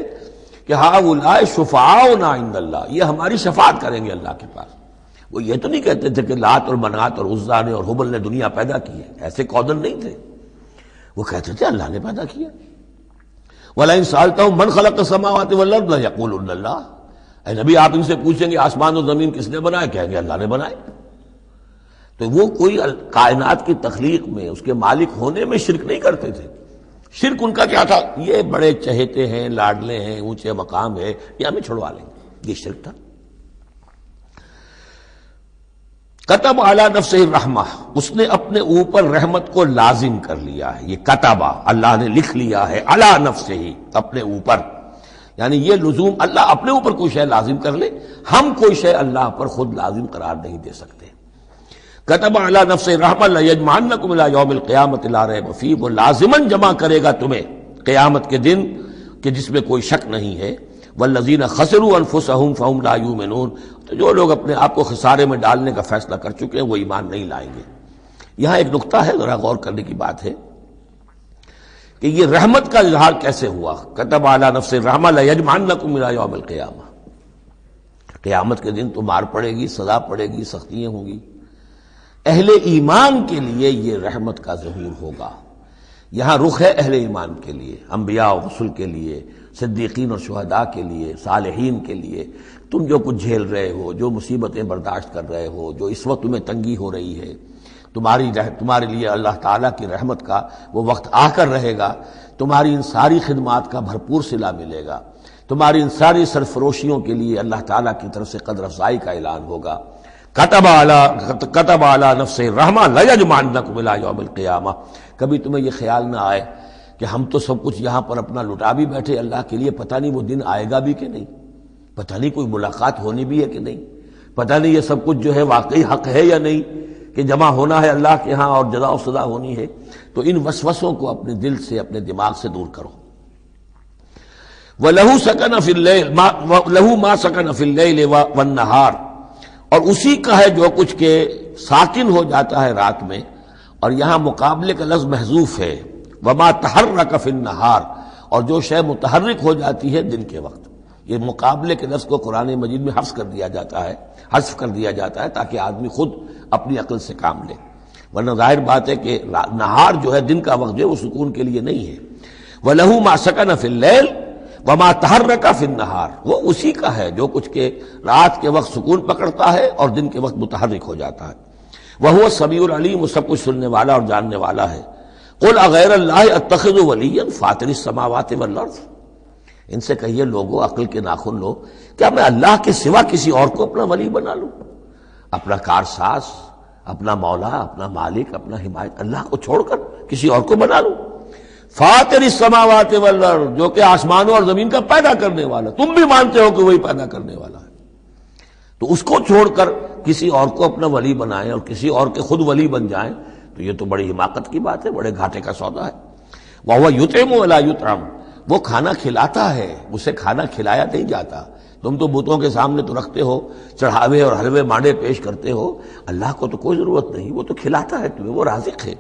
کہ ہؤلاء شفعاؤنا عند اللہ، یہ ہماری شفاعت کریں گے اللہ کے پاس۔ وہ یہ تو نہیں کہتے تھے کہ لات اور منات اور عزا نے اور حبل نے دنیا پیدا کی ہے، ایسے قودن نہیں تھے، وہ کہتے تھے اللہ نے پیدا کیا۔ وَلَئِن سَأَلْتَهُم مَّنْ خَلَقَ السَّمَاوَاتِ وَالْأَرْضَ لَيَقُولُنَّ اللَّهُ، اے نبی آپ ان سے پوچھیں گے آسمان و زمین کس نے بنائے، کہیں گے اللہ نے بنائے۔ تو وہ کوئی کائنات کی تخلیق میں اس کے مالک ہونے میں شرک نہیں کرتے تھے۔ شرک ان کا کیا تھا، یہ بڑے چہیتے ہیں، لاڈلے ہیں، اونچے مقام ہے، یہ ہمیں چھڑوا لیں گے، یہ شرک تھا۔ کتب علی نفسہ الرحمہ، اس نے اپنے اوپر رحمت کو لازم کر لیا ہے، یہ کتبہ اللہ نے لکھ لیا ہے، علی نفسہ ہی اپنے اوپر، یعنی یہ لزوم اللہ اپنے اوپر کوئی شے لازم کر لے، ہم کوئی شے اللہ پر خود لازم قرار نہیں دے سکتے۔ کتب علی نفسہ الرحمہ لیجمعنکم الی یوم القیامۃ لا ریب فیہ، وہ لازماً جمع کرے گا تمہیں قیامت کے دن کہ جس میں کوئی شک نہیں ہے۔ والذین خسروا انفسہم فہم لا یؤمنون، تو جو لوگ اپنے آپ کو خسارے میں ڈالنے کا فیصلہ کر چکے ہیں وہ ایمان نہیں لائیں گے۔ یہاں ایک نقطہ ہے، ذرا غور کرنے کی بات ہے کہ یہ رحمت کا اظہار کیسے ہوا۔ کتب علی نفسہ الرحمہ لیجمعنکم الی یوم القیامہ، قیامت کے دن تو مار پڑے گی، سزا پڑے گی، سختیاں ہوں گی۔ اہل ایمان کے لیے یہ رحمت کا ظہور ہوگا، یہاں رخ ہے اہل ایمان کے لیے، انبیاء و رسل کے لیے، صدیقین اور شہداء کے لیے، صالحین کے لیے۔ تم جو کچھ جھیل رہے ہو، جو مصیبتیں برداشت کر رہے ہو، جو اس وقت تمہیں تنگی ہو رہی ہے، تمہارے لیے اللہ تعالیٰ کی رحمت کا وہ وقت آ کر رہے گا، تمہاری ان ساری خدمات کا بھرپور صلہ ملے گا، تمہاری ان ساری سرفروشیوں کے لیے اللہ تعالیٰ کی طرف سے قدر افزائی کا اعلان ہوگا۔ کتب علی نفسہ الرحمہ لیجمعنکم الی یوم القیامہ، کبھی تمہیں یہ خیال نہ آئے کہ ہم تو سب کچھ یہاں پر اپنا لٹا بھی بیٹھے اللہ کے لیے، پتہ نہیں وہ دن آئے گا بھی کہ نہیں، پتہ نہیں کوئی ملاقات ہونی بھی ہے کہ نہیں، پتہ نہیں یہ سب کچھ جو ہے واقعی حق ہے یا نہیں کہ جمع ہونا ہے اللہ کے ہاں اور جزا و سزا ہونی ہے۔ تو ان وسوسوں کو اپنے دل سے، اپنے دماغ سے دور کرو۔ وَلَهُ سَكَنَ فِي اللَّيْلِ لَهُ مَا سَكَنَ فِي اللَّيْلِ وَالنَّهَارِ، اور اسی کا ہے جو کچھ کے ساکن ہو جاتا ہے رات میں، اور یہاں مقابلے کا لفظ محذوف ہے، وما تحرک فی النہار، اور جو شے متحرک ہو جاتی ہے دن کے وقت۔ یہ مقابلے کے لفظ کو قرآن مجید میں حذف کر دیا جاتا ہے تاکہ آدمی خود اپنی عقل سے کام لے، ورنہ ظاہر بات ہے کہ نہار جو ہے دن کا وقت جو ہے وہ سکون کے لیے نہیں ہے۔ وَلَهُ مَا سَكَنَ فِي اللَّيْلِ وَمَا تَحَرَّكَ فِي النَّهَارِ، وہ اسی کا ہے جو کچھ کے رات کے وقت سکون پکڑتا ہے اور دن کے وقت متحرک ہو جاتا ہے۔ وَهُوَ السَّمِيعُ الْعَلِيمُ، وہ سب کچھ سننے والا اور جاننے والا ہے۔ قُلْ أَغَيْرَ اللَّهِ أَتَّخِذُ وَلِيًّا فَاطِرِ السَّمَاوَاتِ وَالْأَرْضِ، ان سے کہیے لوگو، عقل کے ناخن لو، کیا میں اللہ کے سوا کسی اور کو اپنا ولی بنا لوں، اپنا کارساز، اپنا مولا، اپنا مالک، اپنا حمایت، اللہ کو چھوڑ کر کسی اور کو بنا لوں؟ فاطر السماوات والارض، جو کہ آسمانوں اور زمین کا پیدا کرنے والا، تم بھی مانتے ہو کہ وہی پیدا کرنے والا ہے، تو اس کو چھوڑ کر کسی اور کو اپنا ولی بنائیں اور کسی اور کے خود ولی بن جائیں، تو یہ تو بڑی حماقت کی بات ہے، بڑے گھاٹے کا سودا ہے۔ وَهُوَ يُطْعِمُ وَلَا يُطْعَمُ، وہ کھانا کھلاتا ہے، اسے کھانا کھلایا نہیں جاتا۔ تم تو بتوں کے سامنے تو رکھتے ہو، چڑھاوے اور حلوے مانڈے پیش کرتے ہو، اللہ کو تو کوئی ضرورت نہیں، وہ تو کھلاتا ہے تمہیں، وہ رازق ہے۔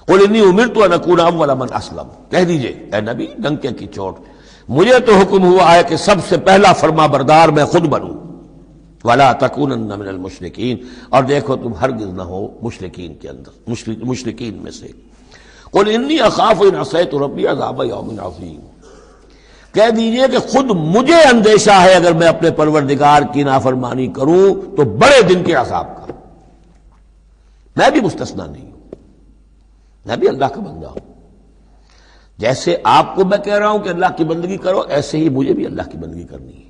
قُلْ إِنِّي أُمِرْتُ أَنْ أَكُونَ أَوَّلَ مَنْ أَسْلَمَ، کہہ دیجئے اے نبی ڈنکے کی چوٹ، مجھے تو حکم ہوا ہے کہ سب سے پہلا فرما بردار میں خود بنوں۔ وَلَا تَكُونَنَّ مِنَ الْمُشْرِكِينَ، اور دیکھو تم ہرگز نہ ہو مشرکین کے اندر، مشرکین میں سے۔ قُلْ إِنِّي أَخَافُ إِنْ عَصَيْتُ رَبِّي عَذَابَ يَوْمٍ عَظِيمٍ، کہہ دیجئے کہ خود مجھے اندیشہ ہے اگر میں اپنے پروردگار کی نافرمانی کروں تو بڑے دن کے عذاب کا۔ میں بھی مستثنا نہیں ہوں، میں بھی اللہ کا بندہ ہوں۔ جیسے آپ کو میں کہہ رہا ہوں کہ اللہ کی بندگی کرو، ایسے ہی مجھے بھی اللہ کی بندگی کرنی ہے۔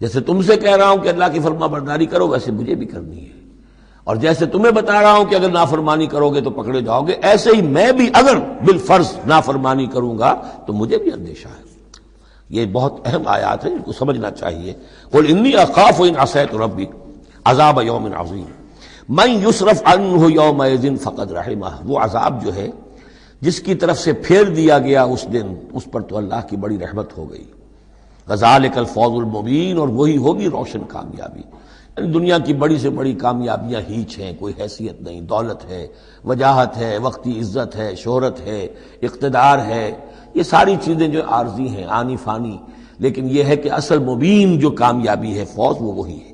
جیسے تم سے کہہ رہا ہوں کہ اللہ کی فرما برداری کرو، ویسے مجھے بھی کرنی ہے۔ اور جیسے تمہیں بتا رہا ہوں کہ اگر نافرمانی کرو گے تو پکڑے جاؤ گے، ایسے ہی میں بھی اگر بالفرض نافرمانی کروں گا تو مجھے بھی اندیشہ ہے۔ یہ بہت اہم آیات ہیں، ان کو سمجھنا چاہیے۔ قل انی اخاف ان عصیت ربی عذاب یوم عظیم من یصرف عنہ یومئذ فقد رحمہ، وہ عذاب جو ہے جس کی طرف سے پھیر دیا گیا اس دن، اس پر تو اللہ کی بڑی رحمت ہو گئی۔ ذالک الفوز المبین، اور وہی ہوگی روشن کامیابی۔ یعنی دنیا کی بڑی سے بڑی کامیابیاں ہیچ ہیں، کوئی حیثیت نہیں، دولت ہے، وجاہت ہے، وقتی عزت ہے، شہرت ہے، اقتدار ہے، یہ ساری چیزیں جو عارضی ہیں، آنی فانی، لیکن یہ ہے کہ اصل مبین جو کامیابی ہے، فوز، وہ وہی ہے۔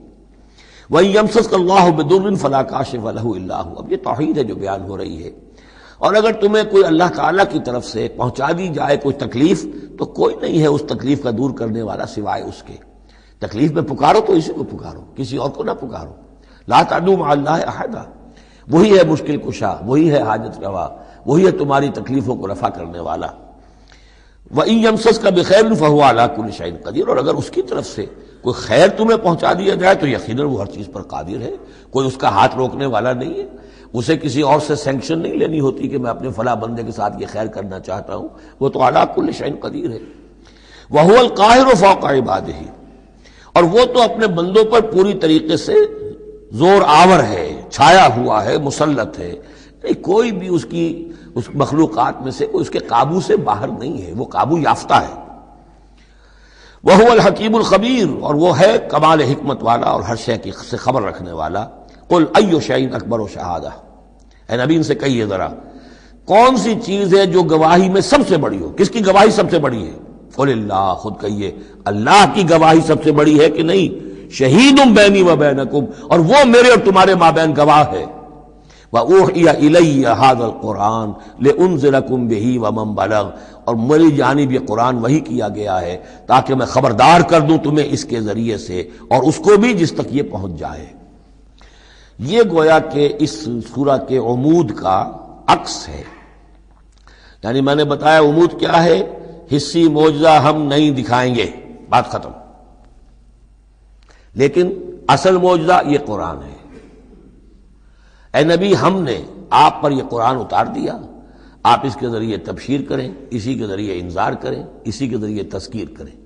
وَإِن يَمْسَسْكَ اللَّهُ بِضُرٍّ فَلَا كَاشِفَ لَهُ إِلَّا هُوَ، اب یہ توحید ہے جو بیان ہو رہی ہے۔ اور اگر تمہیں کوئی اللہ تعالیٰ کی طرف سے پہنچا دی جائے کوئی تکلیف، تو کوئی نہیں ہے اس تکلیف کا دور کرنے والا سوائے اس کے۔ تکلیف میں پکارو تو اسی کو پکارو، کسی اور کو نہ پکارو۔ لا تدعوا مع اللہ احدا، وہی ہے مشکل کشا، وہی ہے حاجت روا، وہی ہے تمہاری تکلیفوں کو رفع کرنے والا۔ وَإِن يَمْسَسْكَ بِخَيْرٍ فَهُوَ عَلَىٰ كُلِّ شَيْءٍ قَدِيرٌ، اور اگر اس کی طرف سے کوئی خیر تمہیں پہنچا دیا جائے تو یقیناً وہ ہر چیز پر قادر ہے، کوئی اس کا ہاتھ روکنے والا نہیں ہے۔ اسے کسی اور سے سینکشن نہیں لینی ہوتی کہ میں اپنے فلاں بندے کے ساتھ یہ خیر کرنا چاہتا ہوں، وہ تو عَلَىٰ كُلِّ شَيْءٍ قدیر ہے۔ وَهُوَ الْقَاهِرُ فَوْقَ عِبَادِهِ، اور وہ تو اپنے بندوں پر پوری طریقے سے زور آور ہے، چھایا ہوا ہے، مسلط ہے، کوئی بھی اس مخلوقات میں سے کوئی اس کے قابو سے باہر نہیں ہے، وہ قابو یافتہ ہے۔ وَهُوَ الْحَكِيمُ الْخَبِيرُ، اور وہ ہے کمال حکمت والا اور ہر شے کی سے خبر رکھنے والا۔ قُلْ أَيُّ شَيْءٍ أَكْبَرُ شَهَادَةً، اے نبی ان سے کہیے ذرا کون سی چیز ہے جو گواہی میں سب سے بڑی ہو؟ کس کی گواہی سب سے بڑی ہے؟ قُلِ اللَّهُ، خود کہیے اللہ کی گواہی سب سے بڑی ہے کہ نہیں؟ شہید بینی و بینکم، اور وہ میرے اور تمہارے مابین گواہ ہے۔ وَأُوحِيَ إِلَيَّ هَذَا الْقُرْآنُ لِأُنذِرَكُم بِهِ وَمَن بَلَغَ، اور میری جانب یہ قرآن وحی کیا گیا ہے تاکہ میں خبردار کر دوں تمہیں اس کے ذریعے سے، اور اس کو بھی جس تک یہ پہنچ جائے۔ یہ گویا کہ اس سورہ کے عمود کا عکس ہے۔ یعنی میں نے بتایا عمود کیا ہے، حصی معجزہ ہم نہیں دکھائیں گے، بات ختم۔ لیکن اصل معجزہ یہ قرآن ہے۔ اے نبی ہم نے آپ پر یہ قرآن اتار دیا، آپ اس کے ذریعے تبشیر کریں، اسی کے ذریعے انذار کریں، اسی کے ذریعے تذکیر کریں۔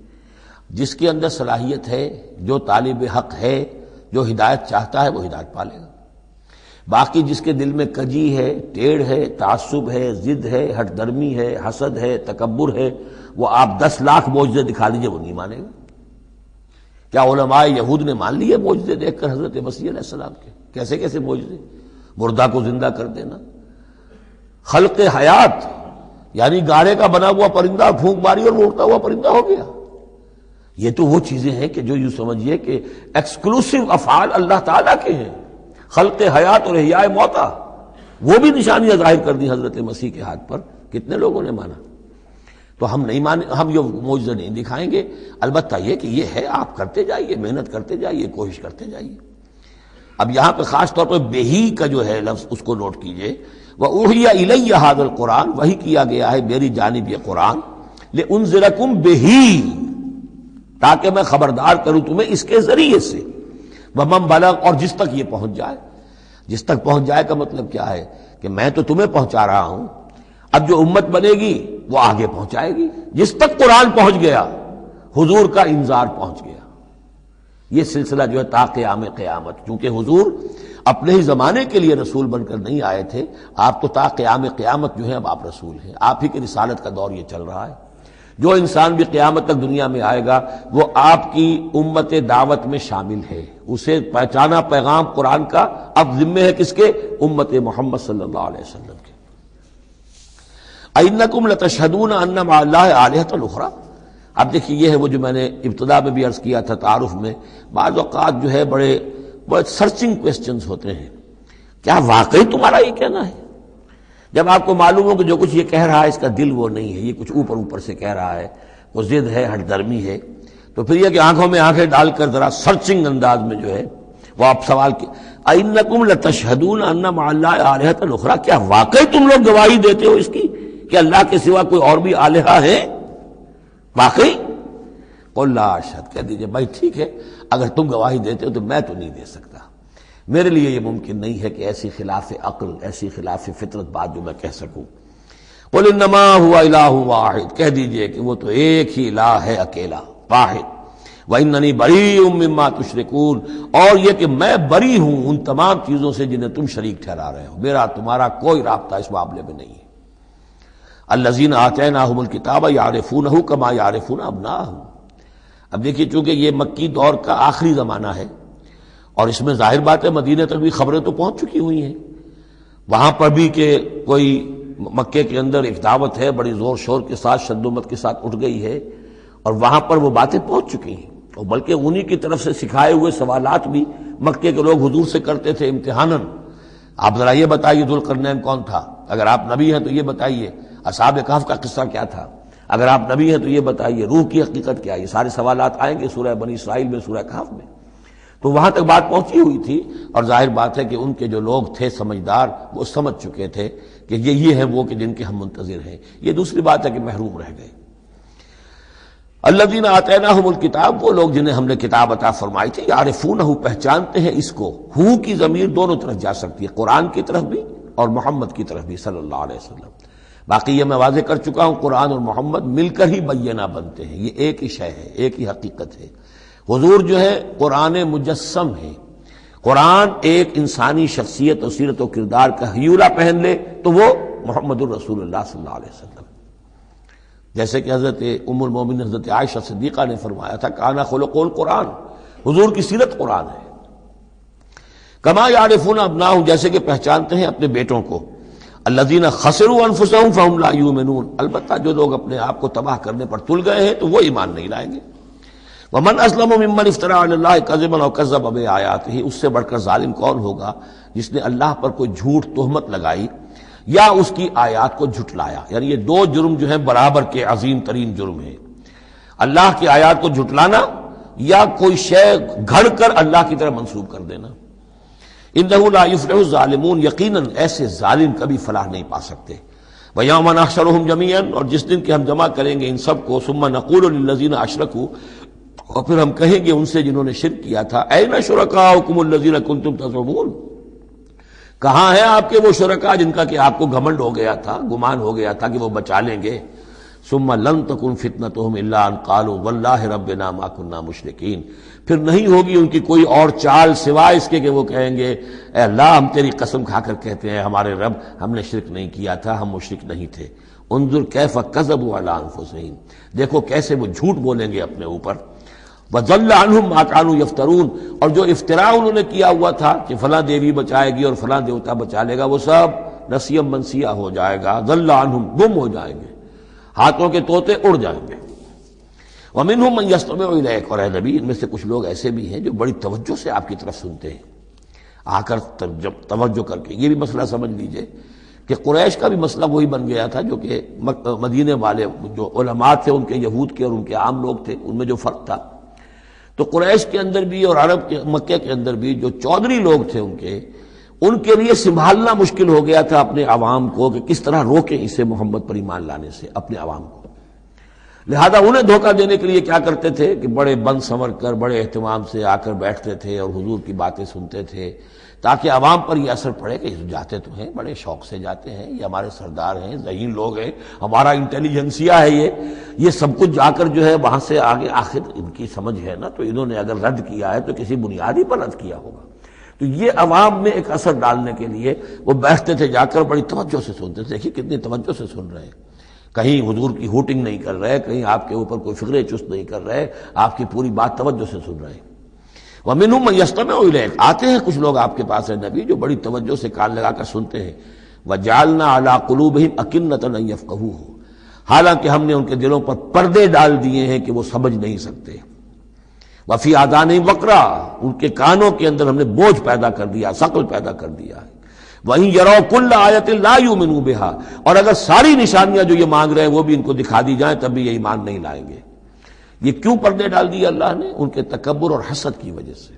جس کے اندر صلاحیت ہے، جو طالب حق ہے، جو ہدایت چاہتا ہے، وہ ہدایت پالے گا۔ باقی جس کے دل میں کجی ہے، ٹیڑھ ہے، تعصب ہے، ضد ہے، ہٹ درمی ہے، حسد ہے، تکبر ہے، وہ آپ 10 لاکھ معجزے دکھا دیجئے وہ نہیں مانے گا۔ کیا علماء یہود نے مان لیے معجزے دیکھ کر حضرت مسیح علیہ السلام کے؟ کیسے کیسے معجزے، مردہ کو زندہ کر دینا، خلق حیات، یعنی گارے کا بنا ہوا پرندہ پھونک ماری اور وہ اڑتا ہوا پرندہ ہو گیا۔ یہ تو وہ چیزیں ہیں کہ جو یوں سمجھیے کہ ایکسکلوسیو افعال اللہ تعالیٰ کے ہیں، خلق حیات اور احیاء موتا، وہ بھی نشانیاں ظاہر کر دی حضرت مسیح کے ہاتھ پر، کتنے لوگوں نے مانا؟ تو ہم نہیں مانے، ہم یہ معجزہ نہیں دکھائیں گے، البتہ یہ کہ یہ ہے، آپ کرتے جائیے، محنت کرتے جائیے، کوشش کرتے جائیے۔ اب یہاں پہ خاص طور پہ بہی کا جو ہے لفظ اس کو نوٹ کیجئے، وَأُوحِيَ إِلَيَّ هَذَا الْقُرْآنُ، وحی کیا گیا ہے میری جانب یہ قرآن، لِأُنذِرَكُم بِهِ، تاکہ میں خبردار کروں تمہیں اس کے ذریعے سے، وَمَن بَلَغَ، اور جس تک یہ پہنچ جائے۔ جس تک پہنچ جائے کا مطلب کیا ہے کہ میں تو تمہیں پہنچا رہا ہوں، اب جو امت بنے گی وہ آگے پہنچائے گی۔ جس تک قرآن پہنچ گیا، حضور کا انذار پہنچ گیا۔ یہ سلسلہ جو ہے تا قیام قیامت، چونکہ حضور اپنے ہی زمانے کے لیے رسول بن کر نہیں آئے تھے، آپ تو تا قیام قیامت جو ہے اب آپ رسول ہیں، آپ ہی کی رسالت کا دور یہ چل رہا ہے۔ جو انسان بھی قیامت تک دنیا میں آئے گا وہ آپ کی امت دعوت میں شامل ہے، اسے پہچانا پیغام قرآن کا اب ذمہ ہے کس کے؟ امت محمد صلی اللہ علیہ وسلم کے۔ اَإِنَّكُمْ لَتَشْهَدُونَ أَنَّ مَعَ اللَّهِ آلِهَةً أُخْرَىٰ۔ اب دیکھیے یہ ہے وہ جو میں نے ابتدا میں بھی عرض کیا تھا تعارف میں، بعض اوقات جو ہے بڑے سرچنگ کویسچنز ہوتے ہیں، کیا واقعی تمہارا یہ کہنا ہے؟ جب آپ کو معلوم ہو کہ جو کچھ یہ کہہ رہا ہے اس کا دل وہ نہیں ہے، یہ کچھ اوپر اوپر سے کہہ رہا ہے، وہ ضد ہے، ہٹ درمی ہے، تو پھر یہ کہ آنکھوں میں آنکھیں ڈال کر ذرا سرچنگ انداز میں جو ہے وہ آپ سوال کی اِنَّكُمْ لَتَشْهَدُونَ أَنَّ مَعَ اللَّهِ آلِهَةً أُخْرَىٰ، کیا واقعی تم لوگ گواہی دیتے ہو اس کی کہ اللہ کے سوا کوئی اور بھی آلہہ ہے؟ واقعی؟ قُل لَا أَشْهَدُ، کہہ دیجئے بھائی ٹھیک ہے، اگر تم گواہی دیتے ہو تو میں تو نہیں دے سکتا، میرے لیے یہ ممکن نہیں ہے کہ ایسی خلاف عقل، ایسی خلاف فطرت بات جو میں کہہ سکوں۔ قُلْ إِنَّمَا هُوَ إِلَٰهٌ وَاحِدٌ، کہہ دیجئے کہ وہ تو ایک ہی الہ ہے، اکیلا، واحد۔ وَإِنَّنِي بَرِيءٌ مِّمَّا تُشْرِكُونَ، اور یہ کہ میں بری ہوں ان تمام چیزوں سے جنہیں تم شریک ٹھہرا رہے ہو، میرا تمہارا کوئی رابطہ اس معاملے میں نہیں ہے۔ الَّذِينَ آتَيْنَاهُمُ الْكِتَابَ يَعْرِفُونَهُ كَمَا يَعْرِفُونَ أَبْنَاءَهُمْ۔ اب دیکھیے چونکہ یہ مکی دور کا آخری زمانہ ہے اور اس میں ظاہر بات ہے مدینہ تک بھی خبریں تو پہنچ چکی ہوئی ہیں، وہاں پر بھی کہ کوئی مکے کے اندر ایک دعوت ہے بڑی زور شور کے ساتھ، شدت کے ساتھ اٹھ گئی ہے، اور وہاں پر وہ باتیں پہنچ چکی ہیں، اور بلکہ انہی کی طرف سے سکھائے ہوئے سوالات بھی مکے کے لوگ حضور سے کرتے تھے امتحاناً۔ آپ ذرا یہ بتائیے ذوالقرنین کون تھا؟ اگر آپ نبی ہیں تو یہ بتائیے، اصحاب کہف کا قصہ کیا تھا؟ اگر آپ نبی ہیں تو یہ بتائیے، روح کی حقیقت کیا ہے؟ یہ سارے سوالات آئیں گے سورہ بنی اسرائیل میں، سورہ کہف میں۔ تو وہاں تک بات پہنچی ہوئی تھی، اور ظاہر بات ہے کہ ان کے جو لوگ تھے سمجھدار وہ سمجھ چکے تھے کہ یہ ہیں وہ کہ جن کے ہم منتظر ہیں۔ یہ دوسری بات ہے کہ محروم رہ گئے۔ الذین آتیناہم الکتاب، وہ لوگ جنہیں ہم نے کتاب عطا فرمائی تھی، یعرفونہ، پہچانتے ہیں اس کو۔ ہو کی ضمیر دونوں طرف جا سکتی ہے، قرآن کی طرف بھی اور محمد کی طرف بھی صلی اللہ علیہ وسلم۔ باقی یہ میں واضح کر چکا ہوں، قرآن اور محمد مل کر ہی بینہ بنتے ہیں، یہ ایک ہی شے ہے، ایک ہی حقیقت ہے۔ حضور جو ہے قرآن مجسم ہے، قرآن ایک انسانی شخصیت اور سیرت و کردار کا ہیولہ پہن لے تو وہ محمد الرسول اللہ صلی اللہ علیہ وسلم، جیسے کہ حضرت ام المومنین حضرت عائشہ صدیقہ نے فرمایا تھا کان خلق القرآن، حضور کی سیرت قرآن ہے۔ کما یعرفون ابناءہم، جیسے کہ پہچانتے ہیں اپنے بیٹوں کو۔ الذین خسروا انفسہم فہم لا یؤمنون، البتہ جو لوگ اپنے آپ کو تباہ کرنے پر تل گئے ہیں تو وہ ایمان نہیں لائیں گے۔ ومن اسلم ممن افترى علی اللہ کذبا او کذب بآیاتہ، اس سے بڑھ کر ظالم کون ہوگا جس نے اللہ پر کوئی جھوٹ تہمت لگائی یا اس کی آیات کو جھٹلایا۔ یعنی یہ دو جرم جو ہیں برابر کے عظیم ترین جرم ہیں، اللہ کی آیات کو جھٹلانا یا کوئی شے گھڑ کر اللہ کی طرف منسوب کر دینا۔ انہ لا یفلح الظالمون، یقیناً ایسے ظالم کبھی فلاح نہیں پا سکتے۔ ویوم نحشرہم جمیعا، اور جس دن کہ ہم جمع کریں گے ان سب کو، ثم نقول للذین اشرکوا، اور پھر ہم کہیں گے ان سے جنہوں نے شرک کیا تھا، این شرکاؤکم الذین کنتم تزعمون، کہاں ہیں آپ کے وہ شرکاء جن کا کہ آپ کو گھمنڈ ہو گیا تھا، گمان ہو گیا تھا کہ وہ بچا لیں گے۔ ثم لن تکن فتنتہم الا ان قالوا واللہ ربنا ما کنا مشرکین، پھر نہیں ہوگی ان کی کوئی اور چال سوائے اس کے کہ وہ کہیں گے اے اللہ ہم تیری قسم کھا کر کہتے ہیں ہمارے رب ہم نے شرک نہیں کیا تھا، ہم مشرک نہیں تھے۔ انظر کیف کذبوا علی انفسہم، دیکھو کیسے وہ جھوٹ بولیں گے اپنے اوپر۔ وَضَلَّ عَنْهُمْ مَا كَانُوا يَفْتَرُونَ، اور جو افتراء انہوں نے کیا ہوا تھا کہ فلاں دیوی بچائے گی اور فلاں دیوتا بچا لے گا، وہ سب نسیم منسیہ ہو جائے گا، ضل عنہم، گم ہو جائیں گے، ہاتھوں کے طوطے اڑ جائیں گے۔ وَمِنْهُمْ مَنْ يَسْتَمِعُ إِلَيْكَ، اور اے نبی ان میں سے کچھ لوگ ایسے بھی ہیں جو بڑی توجہ سے آپ کی طرف سنتے ہیں، آ کر توجہ کر کے۔ یہ بھی مسئلہ سمجھ لیجئے کہ قریش کا بھی مسئلہ وہی بن گیا تھا جو کہ مدینے والے جو علماء تھے ان کے، یہود کے اور ان کے عام لوگ تھے، ان میں جو فرق تھا۔ تو قریش کے اندر بھی اور عرب کے مکہ کے اندر بھی جو چودھری لوگ تھے ان کے لیے سنبھالنا مشکل ہو گیا تھا اپنے عوام کو کہ کس طرح روکیں اسے محمد پر ایمان لانے سے اپنے عوام کو۔ لہذا انہیں دھوکہ دینے کے لیے کیا کرتے تھے کہ بڑے بند سنور کر بڑے اہتمام سے آ کر بیٹھتے تھے اور حضور کی باتیں سنتے تھے، تاکہ عوام پر یہ اثر پڑے کہ جاتے تو ہیں، بڑے شوق سے جاتے ہیں، یہ ہمارے سردار ہیں، ذہین لوگ ہیں، ہمارا انٹیلیجنسیہ ہے، یہ سب کچھ جا کر جو ہے وہاں سے آگے، آخر ان کی سمجھ ہے نا، تو انہوں نے اگر رد کیا ہے تو کسی بنیادی پر رد کیا ہوگا۔ تو یہ عوام میں ایک اثر ڈالنے کے لیے وہ بیٹھتے تھے جا کر، بڑی توجہ سے سنتے تھے. دیکھیے کتنی توجہ سے سن رہے ہیں، کہیں حضور کی ہوٹنگ نہیں کر رہے، کہیں آپ کے اوپر کوئی فکرے چست نہیں کر رہے، آپ کی پوری بات توجہ سے سن رہے ہیں. وَمِنْهُمْ مَن يَسْتَمِعُ إِلَيْكَ، آتے ہیں کچھ لوگ آپ کے پاس ہے نبی جو بڑی توجہ سے کان لگا کر سنتے ہیں. وَجَعَلْنَا عَلَىٰ قُلُوبِهِمْ أَكِنَّةً أَن يَفْقَهُوهُ، حالانکہ ہم نے ان کے دلوں پر پردے ڈال دیے ہیں کہ وہ سمجھ نہیں سکتے. وَفِي آذَانِهِمْ وَقْرًا، ان کے کانوں کے اندر ہم نے بوجھ پیدا کر دیا، ثقل پیدا کر دیا ہے. وَإِن يَرَوْا كُلَّ آيَةٍ لَا يُؤْمِنُوا بِهَا، اور اگر ساری نشانیاں جو یہ مانگ رہے ہیں وہ بھی ان کو دکھا دی جائیں تب بھی یہ ایمان نہیں لائیں گے. یہ کیوں پردے ڈال دیے اللہ نے؟ ان کے تکبر اور حسد کی وجہ سے.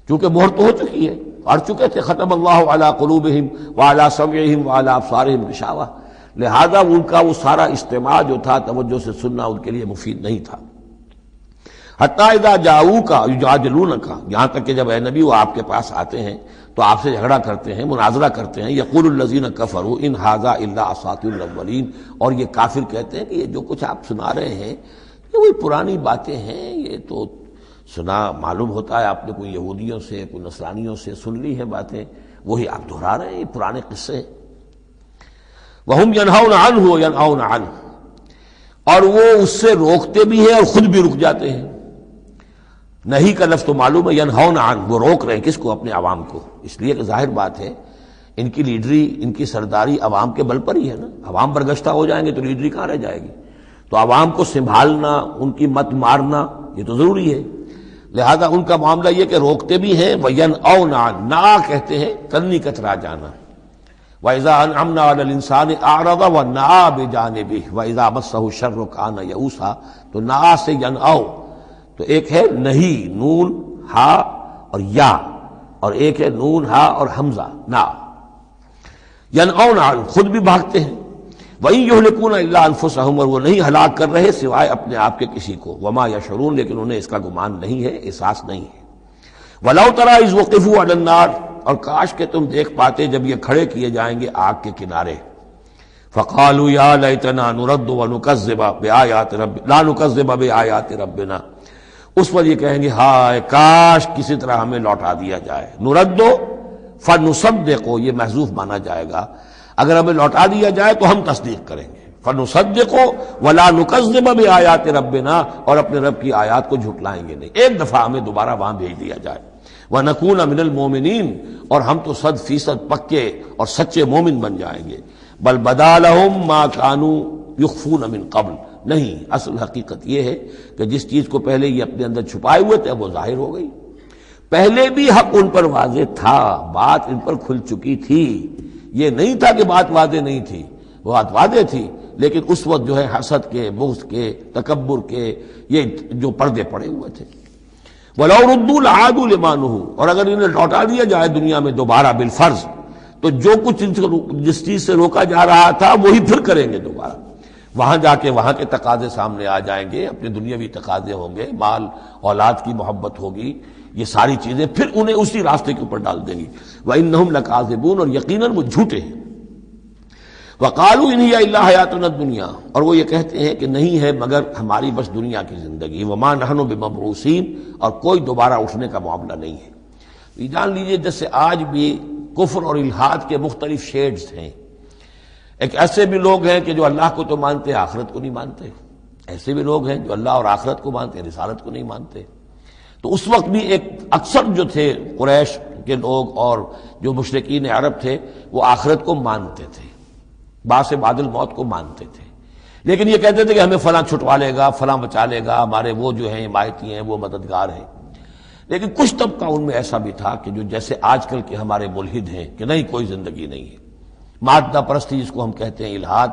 چونکہ مہر تو ہو چکی ہے، پڑھ چکے تھے ختم اللہ علی قلوبہم وعلی سمعہم وعلی ابصارہم غشاوہ، لہذا ان کا وہ سارا استماع جو تھا، توجہ سے سننا ان کے لیے مفید نہیں تھا. حتیٰ اذا جاؤوک یجادلونک، یہاں تک کہ جب اے نبی وہ آپ کے پاس آتے ہیں تو آپ سے جھگڑا کرتے ہیں، مناظرہ کرتے ہیں. یقول الذین کفروا ان ھذا الا اساطیر الاولین، اور یہ کافر کہتے ہیں کہ یہ جو کچھ آپ سنا رہے ہیں یہ وہی پرانی باتیں ہیں، یہ تو سنا معلوم ہوتا ہے آپ نے کوئی یہودیوں سے کوئی نصرانیوں سے سن لی ہے باتیں، وہی آپ دہرا رہے ہیں، یہ پرانے قصے ہیں. وَهُمْ يَنْهَوْنَ عَنْهُ وَيَنْأَوْنَ عَنْهُ، اور وہ اس سے روکتے بھی ہیں اور خود بھی رک جاتے ہیں. نہیں کا لفظ تو معلوم ہے، ینہون عن، وہ روک رہے ہیں کس کو؟ اپنے عوام کو. اس لیے کہ ظاہر بات ہے ان کی لیڈری، ان کی سرداری عوام کے بل پر ہی ہے نا. عوام برگشتہ ہو جائیں گے تو لیڈری کہاں رہ جائے گی؟ تو عوام کو سنبھالنا، ان کی مت مارنا یہ تو ضروری ہے. لہذا ان کا معاملہ یہ کہ روکتے بھی ہیں. وَيَنْأَوْنَ عَنْ، نا کہتے ہیں کنی کترا جانا. وَإِذَا أَنْعَمْنَا عَلَى الْإِنسَانِ أَعْرَضَ وَنَأَىٰ بِجَانِبِهِ وَإِذَا مَسَّهُ الشَّرُّ كَانَ يَئُوسًا، تو نا سے ینأو، تو ایک ہے نہیں، نون ہا اور یا، اور ایک ہے نون ہا اور حمزہ نا. ینأون عن، خود بھی بھاگتے ہیں. وَإِن يُهْلِكُونَ إِلَّا أَنفُسَهُمْ، اور وہ نہیں ہلاک کر رہے سوائے اپنے آپ کے کسی کو. وَمَا يَشْعُرُونَ، لیکن انہیں اس کا گمان نہیں ہے، احساس نہیں ہے. وَلَوْ تَرَىٰ إِذْ وُقِفُوا عَلَى النَّارِ، اور کاش کہ تم دیکھ پاتے جب یہ کھڑے کیے جائیں گے آگ کے کنارے. فَقَالُوا يَا لَيْتَنَا نُرَدُّ وَنُكَذِّبَ بِآيَاتِ رَبِّنَا لَا نُكَذِّبَ بِآيَاتِ رَبِّنَا، اس پر یہ کہیں گے ہائے کاش کسی طرح ہمیں لوٹا دیا جائے. نُرَدُّ فَنُصَدِّقُ، یہ محذوف مانا جائے گا، اگر ہمیں لوٹا دیا جائے تو ہم تصدیق کریں گے. فَنُصَدِّقُ وَلَا نُكَذِّبَ بِآيَاتِ رَبِّنَا، اور اپنے رب کی آیات کو جھٹلائیں گے نہیں. ایک دفعہ ہمیں دوبارہ وہاں بھیج دیا جائے. وَنَكُونَ مِنَ الْمُؤْمِنِينَ، اور ہم تو 100% پکے اور سچے مومن بن جائیں گے. بل بدا لهم ما كانوا يخفون من قبل، نہیں، اصل حقیقت یہ ہے کہ جس چیز کو پہلے یہ اپنے اندر چھپائے ہوئے تھے اب وہ ظاہر ہو گئی. پہلے بھی حق ان پر واضح تھا، بات ان پر کھل چکی تھی. یہ نہیں تھا کہ بات واضح نہیں تھی، بات واضح تھی، لیکن اس وقت جو ہے حسد کے، بغض کے، تکبر کے یہ جو پردے پڑے ہوئے تھے. وَلَوْ رُدُّوا لَعَادُوا لِمَا نُهُوا، اور اگر انہیں لوٹا دیا جائے دنیا میں دوبارہ بالفرض، تو جو کچھ جس چیز سے روکا جا رہا تھا وہی پھر کریں گے دوبارہ. وہاں جا کے وہاں کے تقاضے سامنے آ جائیں گے، اپنے دنیاوی تقاضے ہوں گے، مال اولاد کی محبت ہوگی، یہ ساری چیزیں پھر انہیں اسی راستے کے اوپر ڈال دیں گی. وَإِنَّهُمْ لَكَاذِبُونَ، اور یقیناً وہ جھوٹے ہیں. وَقَالُوا إِنْ هِيَ إِلَّا حَيَاتُنَا الدُّنْيَا، اور وہ یہ کہتے ہیں کہ نہیں ہے مگر ہماری بس دنیا کی زندگی. وَمَا نَحْنُ بِمَبْعُوثِينَ، اور کوئی دوبارہ اٹھنے کا معاملہ نہیں ہے. یہ جان لیجئے جیسے آج بھی کفر اور الحاد کے مختلف شیڈز ہیں. ایک ایسے بھی لوگ ہیں کہ جو اللہ کو تو مانتے ہیں، آخرت کو نہیں مانتے. ایسے بھی لوگ ہیں جو اللہ اور آخرت کو مانتے ہیں، رسالت کو نہیں مانتے. تو اس وقت بھی ایک اکثر جو تھے قریش کے لوگ اور جو مشرکین عرب تھے وہ آخرت کو مانتے تھے، بعث بعد الموت کو مانتے تھے، لیکن یہ کہتے تھے کہ ہمیں فلاں چھٹوا لے گا، فلاں بچا لے گا، ہمارے وہ جو ہیں حمایتی ہیں، وہ مددگار ہیں. لیکن کچھ طبقہ ان میں ایسا بھی تھا کہ جو جیسے آج کل کے ہمارے ملحد ہیں کہ نہیں کوئی زندگی نہیں ہے، مادہ پرستی جس کو ہم کہتے ہیں، الحاد،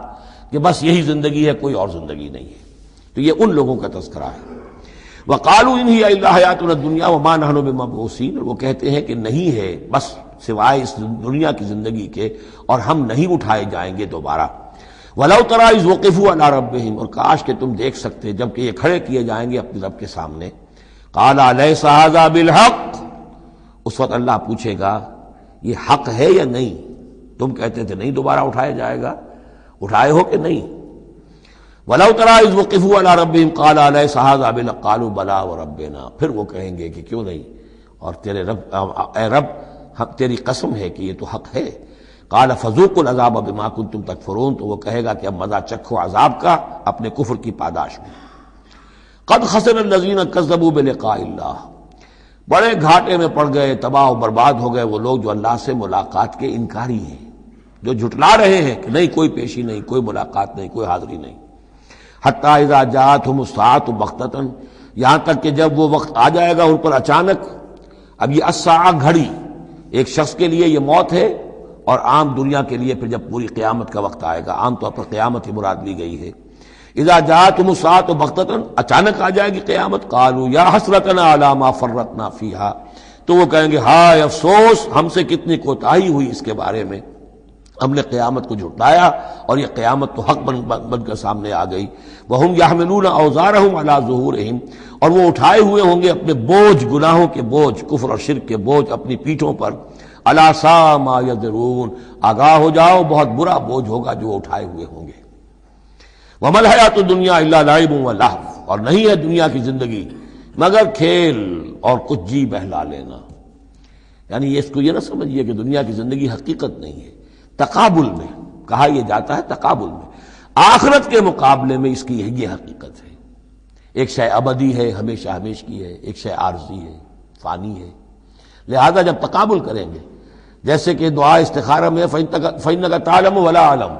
کہ بس یہی زندگی ہے، کوئی اور زندگی نہیں ہے. تو یہ ان لوگوں کا تذکرہ ہے. وَقَالُوا إِنْ هِيَ إِلَّا حَيَاتُنَا الدُّنْيَا وَمَا نَحْنُ بِمَبْعُوثِينَ، اور وہ کہتے ہیں کہ نہیں ہے بس سوائے اس دنیا کی زندگی کے، اور ہم نہیں اٹھائے جائیں گے دوبارہ. وَلَوْ تَرَىٰ إِذْ وُقِفُوا عَلَىٰ رَبِّهِمْ، اور کاش کہ تم دیکھ سکتے جب کہ یہ کھڑے کیے جائیں گے اپنے رب کے سامنے. قَالَ أَلَيْسَ هَٰذَا بِالْحَقِّ، اس وقت اللہ پوچھے گا یہ حق ہے یا نہیں؟ تم کہتے تھے نہیں دوبارہ اٹھایا جائے گا، اٹھائے ہو کہ نہیں؟ وَلَوْ تَرَىٰ إِذْ وُقِفُوا عَلَىٰ رَبِّهِمْ قَالَ أَلَيْسَ هَٰذَا بِالْحَقِّ قَالُوا بَلَىٰ وَرَبِّنَا، پھر وہ کہیں گے کہ کیوں نہیں، اور تیرے رب، اے رب حق تیری قسم ہے کہ یہ تو حق ہے۔ قال فذوقوا العذاب بما کنتم تکفرون، تو وہ کہے گا کہ اب مزہ چکھو عذاب کا اپنے کفر کی پاداش میں۔ قد خسر الذین کذبوا بلقاء اللہ، بڑے گھاٹے میں پڑ گئے، تباہ و برباد ہو گئے وہ لوگ جو اللہ سے ملاقات کے انکاری ہیں، جو جھٹلا رہے ہیں کہ نہیں کوئی پیشی نہیں، کوئی ملاقات نہیں، کوئی حاضری نہیں۔ حتی اذا جاءتہم الساعۃ بغتۃ، یہاں تک کہ جب وہ وقت آ جائے گا ان پر اچانک۔ اب یہ الساعہ گھڑی ایک شخص کے لیے یہ موت ہے، اور عام دنیا کے لیے پھر جب پوری قیامت کا وقت آئے گا، عام طور پر قیامت ہی مراد لی گئی ہے۔ اذا جاءتہم الساعۃ بغتۃ، اچانک آ جائے گی قیامت۔ قالوا یا حسرتنا علی ما فرطنا فیہا، تو وہ کہیں گے ہائے افسوس ہم سے کتنی کوتاہی ہوئی اس کے بارے میں، ہم نے قیامت کو جھٹلایا اور یہ قیامت تو حق بن کر سامنے آ گئی۔ وَهُمْ يَحْمِلُونَ أَوْزَارَهُمْ عَلَى ظُهُورِهِمْ، اور وہ اٹھائے ہوئے ہوں گے اپنے بوجھ، گناہوں کے بوجھ، کفر اور شرک کے بوجھ اپنی پیٹھوں پر۔ أَلَا سَاءَ مَا يَزِرُونَ، آگاہ ہو جاؤ بہت برا بوجھ ہوگا جو اٹھائے ہوئے ہوں گے۔ وَمَا الْحَيَاةُ الدُّنْيَا إِلَّا لَعِبٌ وَلَهْوٌ، اور نہیں ہے دنیا کی زندگی مگر کھیل اور کچھ جی بہلا لینا۔ یعنی اس کو یہ نہ سمجھیے کہ دنیا کی زندگی حقیقت نہیں ہے، تقابل میں کہا یہ جاتا ہے، تقابل میں آخرت کے مقابلے میں اس کی یہ حقیقت ہے۔ ایک شے ابدی ہے، ہمیشہ ہمیش کی ہے، ایک شے عارضی ہے، فانی ہے۔ لہذا جب تقابل کریں گے، جیسے کہ دعا استخارہ میں فَإِنَّكَ تَعْلَمُ وَلَا أَعْلَمُ،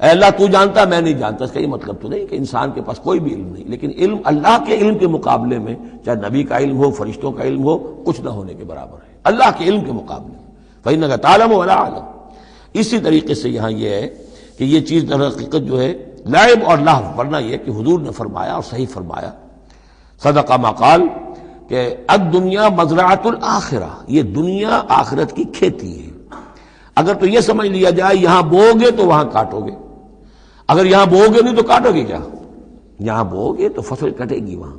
اے اللہ تو جانتا میں نہیں جانتا، اس کا یہ مطلب تو نہیں کہ انسان کے پاس کوئی بھی علم نہیں، لیکن علم اللہ کے علم کے مقابلے میں، چاہے نبی کا علم ہو، فرشتوں کا علم ہو، کچھ نہ ہونے کے برابر ہے اللہ کے علم کے مقابلے میں۔ فَإِنَّكَ تَعْلَمُ وَلَا أَعْلَمُ۔ اسی طریقے سے یہاں یہ ہے کہ یہ چیز در حقیقت جو ہے لعب اور لہو، ورنہ یہ کہ حضور نے فرمایا اور صحیح فرمایا، صدق ما قال، کہ الدنیا مزرعۃ الآخرہ، یہ دنیا آخرت کی کھیتی ہے۔ اگر تو یہ سمجھ لیا جائے یہاں بو گے تو وہاں کاٹو گے، اگر یہاں بو گے نہیں تو کاٹو گے کیا؟ یہاں بو گے تو فصل کٹے گی وہاں۔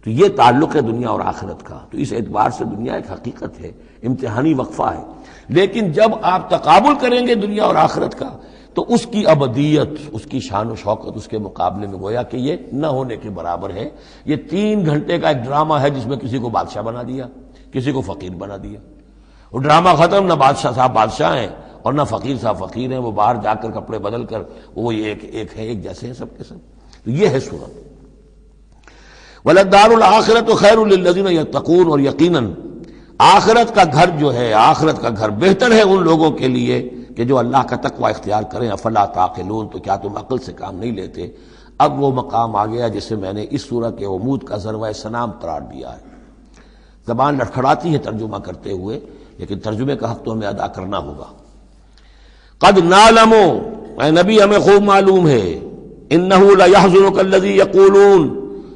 تو یہ تعلق ہے دنیا اور آخرت کا۔ تو اس اعتبار سے دنیا ایک حقیقت ہے، امتحانی وقفہ ہے، لیکن جب آپ تقابل کریں گے دنیا اور آخرت کا تو اس کی ابدیت، اس کی شان و شوکت اس کے مقابلے میں گویا کہ یہ نہ ہونے کے برابر ہے۔ یہ 3 گھنٹے کا ایک ڈرامہ ہے جس میں کسی کو بادشاہ بنا دیا، کسی کو فقیر بنا دیا، وہ ڈرامہ ختم، نہ بادشاہ صاحب بادشاہ ہیں اور نہ فقیر صاحب فقیر ہیں، وہ باہر جا کر کپڑے بدل کر وہ ایک ہے، ایک جیسے ہیں سب کے سب۔ تو یہ ہے صورت۔ وَلَلدَّارُ الْآخِرَةُ خَيْرٌ لِّلَّذِينَ يَتَّقُونَ، اور یقیناً آخرت کا گھر جو ہے، آخرت کا گھر بہتر ہے ان لوگوں کے لیے کہ جو اللہ کا تقوی اختیار کریں۔ افلا تعقلون، تو کیا تم عقل سے کام نہیں لیتے؟ اب وہ مقام آ گیا جسے میں نے اس سورہ کے عمود کا ذروہ سنام قرار دیا ہے۔ زبان لڑکھڑاتی ہے ترجمہ کرتے ہوئے، لیکن ترجمے کا حق تو ہمیں ادا کرنا ہوگا۔ قد نعلم، اے نبی ہمیں خوب معلوم ہے، انہ لیحزنک الذی یقولون،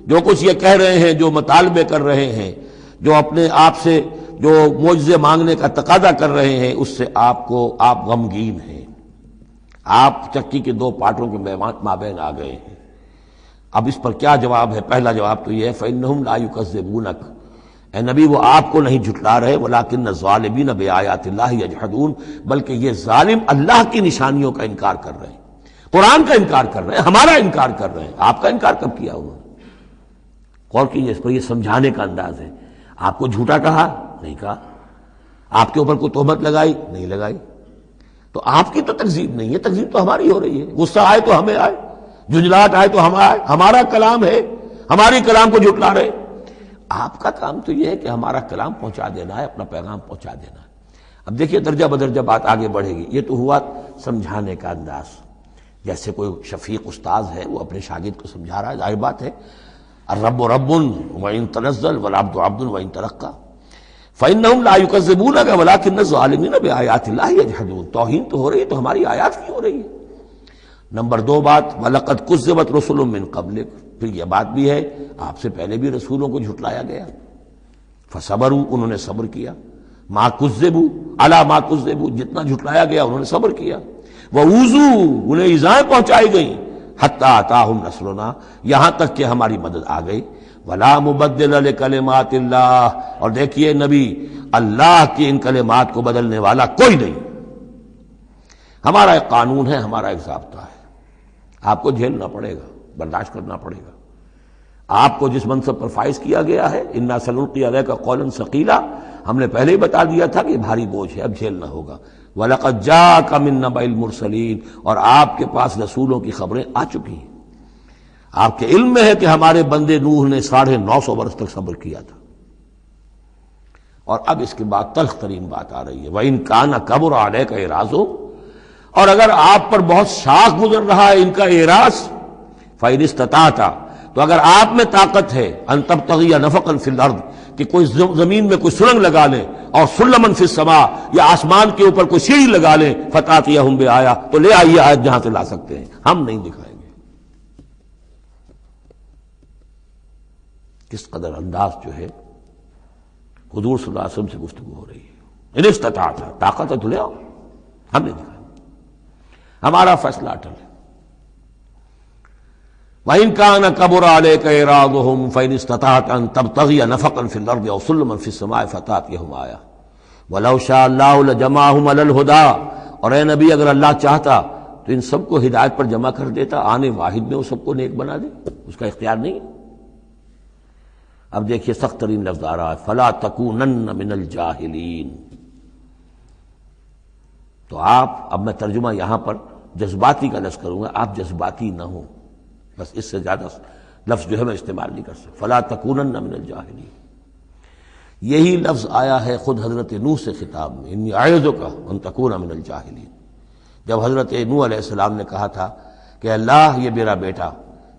جو کچھ یہ کہہ رہے ہیں، جو مطالبے کر رہے ہیں، جو اپنے آپ سے جو معجزے مانگنے کا تقاضا کر رہے ہیں، اس سے آپ غمگین ہیں، آپ چکی کے 2 پارٹوں کے مابین آ گئے ہیں۔ اب اس پر کیا جواب ہے؟ پہلا جواب تو یہ ہے فإنہم لا یکذبونک، اے نبی وہ آپ کو نہیں جھٹلا رہے، ولکن الظالمین بآیات اللہ یجحدون، بلکہ یہ ظالم اللہ کی نشانیوں کا انکار کر رہے ہیں، قرآن کا انکار کر رہے ہیں، ہمارا انکار کر رہے ہیں۔ آپ کا انکار کب کیا انہوں نے؟ غور کیجیے اس پر، یہ سمجھانے کا انداز ہے۔ آپ کو جھوٹا کہا؟ نہیں کہا۔ آپ کے اوپر کوئی تہمت لگائی؟ نہیں لگائی۔ تو آپ کی تو تکذیب نہیں ہے، تکذیب تو ہماری ہو رہی ہے۔ غصہ آئے تو ہمیں آئے، جھنجھلاہٹ آئے تو ہم آئے، ہمارا کلام ہے، ہماری کلام کو جھٹلا رہے۔ آپ کا کام تو یہ ہے کہ ہمارا کلام پہنچا دینا ہے، اپنا پیغام پہنچا دینا ہے۔ اب دیکھیے درجہ بدرجہ بات آگے بڑھے گی۔ یہ تو ہوا سمجھانے کا انداز، جیسے کوئی شفیق استاذ ہے وہ اپنے شاگرد کو سمجھا رہا ہے، ظاہر بات ہے الرب رب وإن تنزل والعبد عبد وإن ترقى فإنهم لا يكذبونك ولكن الظالمين بآيات الله يجحدون۔ توہین تو ہو رہی ہے، تو ہماری آیات کی ہو رہی ہے۔ نمبر 2 بات وَلَقَدْ كُذِّبَتْ رُسُلٌ مِّن قَبْلِكَ، پھر یہ بات بھی ہے آپ سے پہلے بھی رسولوں کو جھٹلایا گیا، فصبروا، انہوں نے صبر کیا، ما كُذِّبوا عَلَى ما كُذِّبوا، جتنا جھٹلایا گیا انہوں نے صبر کیا، وَأُوذُوا، انہیں ایذائیں پہنچائی گئیں، حَتَّىٰ أَتَاهُمْ نَصْرُنَا، یہاں تک کہ ہماری مدد آ گئی، وَلَا مُبَدِّلَ لِكَلِمَاتِ اللَّهِ، اور دیکھیے نبی اللہ کی ان کلمات کو بدلنے والا کوئی نہیں۔ ہمارا ایک قانون ہے، ہمارا ایک ضابطہ ہے، آپ کو جھیلنا پڑے گا، برداشت کرنا پڑے گا۔ آپ کو جس منصب پر فائز کیا گیا ہے، اِنَّا سَنُلْقِي عَلَيْكَ قَوْلًا ثَقِيلًا، ہم نے پہلے ہی بتا دیا تھا کہ بھاری بوجھ ہے، اب جھیلنا ہوگا۔ وَلَقَدْ جَاءَكَ مِن نَّبَإِ الْمُرْسَلِينَ، اور آپ کے پاس رسولوں کی خبریں آ چکی ہیں۔ آپ کے علم میں ہے کہ ہمارے بندے نوح نے 950 برس تک صبر کیا تھا۔ اور اب اس کے بعد تلخ ترین بات آ رہی ہے، وَإِن كَانَ كَبُرَ عَلَيْكَ إِعْرَاضُهُمْ، اور اگر آپ پر بہت شاق گزر رہا ہے ان کا اعراض، فَإِنِ اسْتَطَعْتَ، تو اگر آپ میں طاقت ہے، أَن تَبْتَغِيَ نَفَقًا فِي الْأَرْضِ، کہ کوئی زمین میں کوئی سرنگ لگا لیں، اور سلمًا فی السماء، یا آسمان کے اوپر کوئی سیڑھی لگا لیں، فَتَأْتِيَهُم بِآیَةٍ، تو لے آئیے آیت جہاں سے لا سکتے ہیں، ہم نہیں دکھائیں گے۔ کس قدر انداز جو ہے حضور صلی اللہ علیہ وسلم سے گفتگو ہو رہی ہے۔ ان استطاعت، طاقت ہے تو لے آؤ، ہم نہیں دکھائیں، ہمارا فیصلہ اٹل ہے۔ وَإِن كَانَ كَبُرَ عَلَيْكَ إِعْرَاضُهُمْ فَإِنِ اسْتَطَعْتَ أَن تَبْتَغِيَ نَفَقًا فِي الْأَرْضِ أَوْ سُلَّمًا فِي السَّمَاءِ فَتَأْتِيَهُمْ آیَةٌ وَلَوْ شَاءَ اللَّهُ لَجَمَعَهُمْ عَلَى الْهُدَىٰ، اور اے نبی اگر اللہ چاہتا تو ان سب کو ہدایت پر جمع کر دیتا، آنے واحد میں وہ سب کو نیک بنا دے، اس کا اختیار نہیں ہے۔ اب دیکھیے سخت ترین لفظ آ رہا ہے، فَلَا تَكُونَنَّ مِنَ الْجَاهِلِينَ۔ تو اب میں ترجمہ یہاں پر جذباتی کا لفظ کروں گا، آپ جذباتی نہ ہوں، بس اس سے زیادہ لفظ جو ہے میں استعمال نہیں کر سکتا۔ فَلَا تَكُونَنَّ مِنَ الْجَاهِلِينَ، یہی لفظ آیا ہے خود حضرت نوح سے خطاب میں، إِنِّي أَعِظُكَ أَن تَكُونَ مِنَ الْجَاهِلِينَ۔ جب حضرت نوح علیہ السلام نے کہا تھا کہ اللہ یہ میرا بیٹا،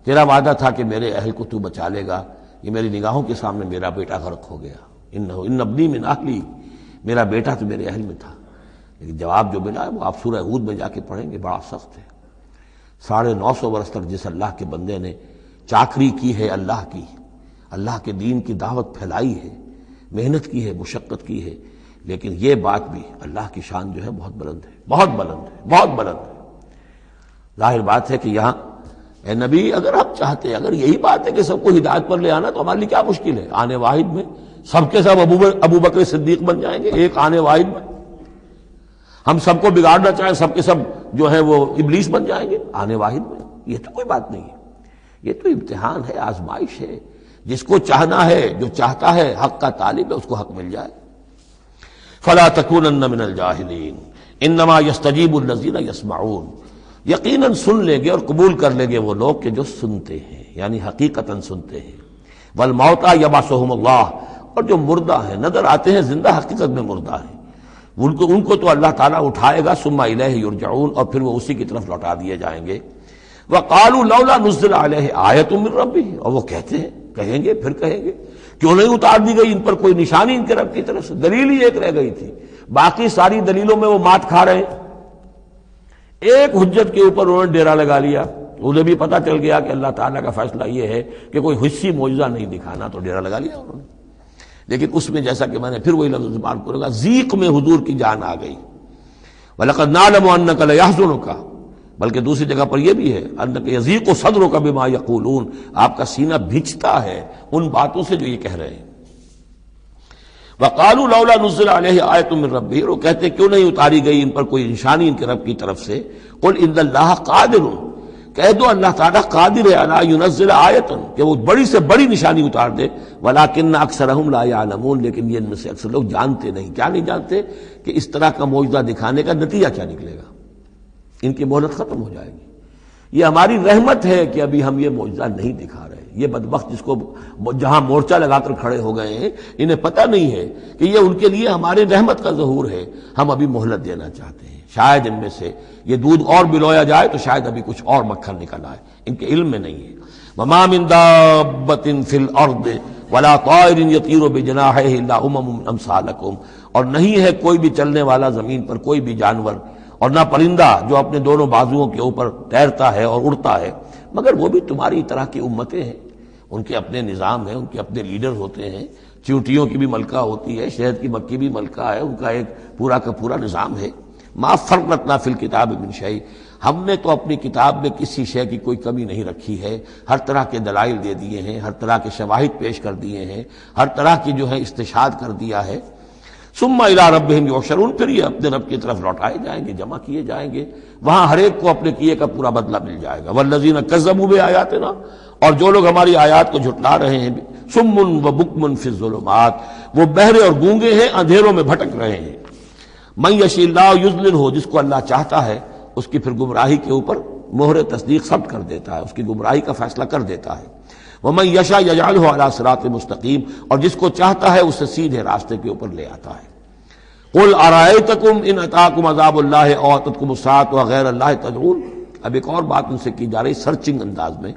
تیرا وعدہ تھا کہ میرے اہل کو تو بچا لے گا، یہ میری نگاہوں کے سامنے میرا بیٹا غرق ہو گیا، إِنَّ ابْنِي مِنْ أَهْلِي، میرا بیٹا تو میرے اہل میں تھا۔ لیکن جواب جو ملا ہے وہ آپ سورہ ہود میں جا کے پڑھیں گے، بڑا سخت ہے۔ 950 برس تک جس اللہ کے بندے نے چاکری کی ہے اللہ کی، اللہ کے دین کی دعوت پھیلائی ہے، محنت کی ہے، مشقت کی ہے، لیکن یہ بات بھی اللہ کی شان جو ہے بہت بلند ہے، بہت بلند ہے، بہت بلند ہے۔ ظاہر بات ہے کہ یہاں اے نبی اگر آپ چاہتے، اگر یہی بات ہے کہ سب کو ہدایت پر لے آنا، تو ہمارے لیے کیا مشکل ہے؟ آنے واحد میں سب کے سب ابو بکر صدیق بن جائیں گے، ایک آنے واحد میں۔ ہم سب کو بگاڑنا چاہیں، سب کے سب جو ہے وہ ابلیس بن جائیں گے آنے واحد میں، یہ تو کوئی بات نہیں ہے۔ یہ تو امتحان ہے، آزمائش ہے، جس کو چاہنا ہے، جو چاہتا ہے، حق کا طالب ہے، اس کو حق مل جائے۔ فَلَا تَكُونَنَّ مِنَ الْجَاهِلِينَ إِنَّمَا يَسْتَجِيبُ الَّذِينَ يَسْمَعُونَ، یقیناً سن لیں گے اور قبول کر لیں گے وہ لوگ کہ جو سنتے ہیں، یعنی حقیقتاً سنتے ہیں۔ وَالْمَوْتَىٰ يَبْعَثُهُمُ اللَّهُ، اور جو مردہ ہیں، نظر آتے ہیں زندہ، حقیقت میں مردہ ہیں، ان کو تو اللہ تعالیٰ اٹھائے گا، ثم الیہ یرجعون، اور پھر وہ اسی کی طرف لوٹا دیے جائیں گے۔ وقالوا لولا نزل علیہ آیۃ من ربہ، اور وہ کہتے ہیں، کہیں گے، پھر کہیں گے، کیوں نہیں اتار دی گئی ان پر کوئی نشانی ان کے رب کی طرف سے؟ دلیل ہی ایک رہ گئی تھی، باقی ساری دلیلوں میں وہ مات کھا رہے ہیں۔ ایک حجت کے اوپر انہوں نے ڈیرا لگا لیا، انہیں بھی پتہ چل گیا کہ اللہ تعالیٰ کا فیصلہ یہ ہے کہ کوئی حسی معجزہ نہیں دکھانا، تو ڈیرا لگا لیا انہوں نے۔ لیکن اس میں جیسا کہ میں نے پھر وہی لفظ استعمال کروں گا، ذیق میں حضور کی جان آ گئی۔ وَلَقَدْ نَعْلَمُ أَنَّكَ لَيَحْزُنُكَ، بلکہ دوسری جگہ پر یہ بھی ہے، أَنَّكَ يَضِيقُ صَدْرُكَ بِمَا يَقُولُونَ، آپ کا سینہ بھیجتا ہے ان باتوں سے جو یہ کہہ رہے ہیں۔ وَقَالُوا لَوْلَا نُزِّلَ عَلَيْهِ آیَةٌ مِّن رَبِّهِ، وہ کہتے کیوں نہیں اتاری گئی ان پر کوئی نشانی ان کے رب کی طرف سے۔ قُلْ إِنَّ اللَّهَ قَادِرٌ، کہہ دو اللہ تعالیٰ قادر ہے علی ينزل آیۃ، کہ وہ بڑی سے بڑی نشانی اتار دے، ولکن اکثرهم لا يعلمون، لیکن یہ ان میں سے اکثر لوگ جانتے نہیں۔ کیا نہیں جانتے؟ کہ اس طرح کا معجزہ دکھانے کا نتیجہ کیا نکلے گا، ان کی مہلت ختم ہو جائے گی۔ یہ ہماری رحمت ہے کہ ابھی ہم یہ معجزہ نہیں دکھا رہے۔ یہ بدبخت جس کو جہاں مورچہ لگا کر کھڑے ہو گئے ہیں، انہیں پتہ نہیں ہے کہ یہ ان کے لیے ہمارے رحمت کا ظہور ہے، ہم ابھی مہلت دینا چاہتے ہیں۔ شاید ان میں سے یہ دودھ اور بلویا جائے تو شاید ابھی کچھ اور مکھن نکل آئے، ان کے علم میں نہیں ہے۔ وَمَا مِن دَابَّةٍ فِي الْأَرْضِ وَلَا طَائِرٍ يَطِيرُ بِجَنَاحَيْهِ إِلَّا أُمَمٌ أَمْثَالُكُمْ، اور نہیں ہے کوئی بھی چلنے والا زمین پر، کوئی بھی جانور، اور نہ پرندہ جو اپنے دونوں بازوؤں کے اوپر تیرتا ہے اور اڑتا ہے، مگر وہ بھی تمہاری طرح کی امتیں ہیں، ان کے اپنے نظام ہیں، ان کے اپنے لیڈر ہوتے ہیں۔ چیونٹیوں کی بھی ملکہ ہوتی ہے، شہد کی مکھی بھی ملکہ ہے، ان کا ایک پورا کا پورا نظام ہے۔ ما فرطنا فی الکتاب من شیء، ہم نے تو اپنی کتاب میں کسی شے کی کوئی کمی نہیں رکھی ہے، ہر طرح کے دلائل دے دیے ہیں، ہر طرح کے شواہد پیش کر دیے ہیں، ہر طرح کی جو ہے استشہاد کر دیا ہے۔ ثم الی ربہم یحشرون، پھر یہ اپنے رب کی طرف لوٹائے جائیں گے، جمع کیے جائیں گے، وہاں ہر ایک کو اپنے کیے کا پورا بدلہ مل جائے گا۔ والذین کذبوا بآیاتنا، اور جو لوگ ہماری آیات کو جھٹلا رہے ہیں، صم و بکم فی الظلمات، وہ بہرے اور گونگے ہیں، اندھیروں میں بھٹک رہے ہیں۔ من یشاء اللہ یضللہ، جس کو اللہ چاہتا ہے اس کی پھر گمراہی کے اوپر مہر تصدیق ثبت کر دیتا ہے، اس کی گمراہی کا فیصلہ کر دیتا ہے۔ ومن یشاء یجعلہ علی صراط مستقیم، اور جس کو چاہتا ہے اسے سیدھے راستے کے اوپر لے آتا ہے۔ قل ارأیتکم ان اتاکم عذاب اللہ او اتتکم الساعۃ وغیر اللہ تدعون۔ اب ایک اور بات ان سے کی جا رہی سرچنگ انداز میں،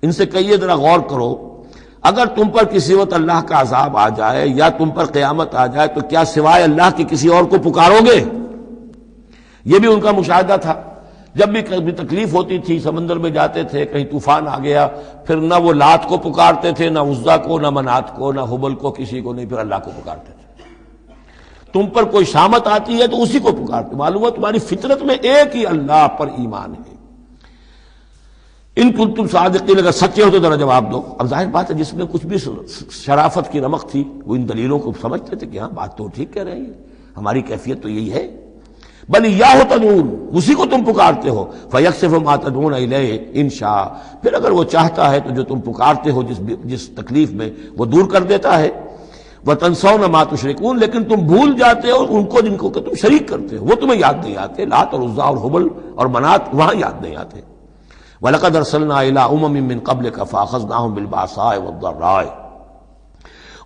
ان سے کہیے ذرا غور کرو، اگر تم پر کسی وقت اللہ کا عذاب آ جائے یا تم پر قیامت آ جائے تو کیا سوائے اللہ کے کسی اور کو پکارو گے؟ یہ بھی ان کا مشاہدہ تھا، جب بھی کبھی تکلیف ہوتی تھی سمندر میں جاتے تھے، کہیں طوفان آ گیا، پھر نہ وہ لات کو پکارتے تھے، نہ عزا کو، نہ منات کو، نہ حبل کو، کسی کو نہیں، پھر اللہ کو پکارتے تھے۔ تم پر کوئی شامت آتی ہے تو اسی کو پکارتے، معلوم ہے تمہاری فطرت میں ایک ہی اللہ پر ایمان ہے۔ ان کنتم صادقین، اگر سچے ہو تو ذرا جواب دو۔ اب ظاہر بات ہے جس میں کچھ بھی شرافت کی رمق تھی وہ ان دلیلوں کو سمجھتے تھے کہ ہاں بات تو ٹھیک کہہ رہے ہیں، ہماری کیفیت تو یہی ہے۔ بل ایاہ تدعون، اسی کو تم پکارتے ہو۔ فیکشف ما تدعون الیہ ان شاء، پھر اگر وہ چاہتا ہے تو جو تم پکارتے ہو جس تکلیف میں وہ دور کر دیتا ہے۔ وتنسون ما تشرکون، لیکن تم بھول جاتے ہو ان کو جن کو کہ تم شریک کرتے ہو، وہ تمہیں یاد نہیں آتے، لات اور عزا اور حبل اور منات وہاں یاد نہیں آتے۔ وَلَقَدْ أَرْسَلْنَا إِلَىٰ أُمَمٍ مِّن قَبْلِكَ فَأَخَذْنَاهُم بِالْبَأْسَاءِ وَالضَّرَّاءِ،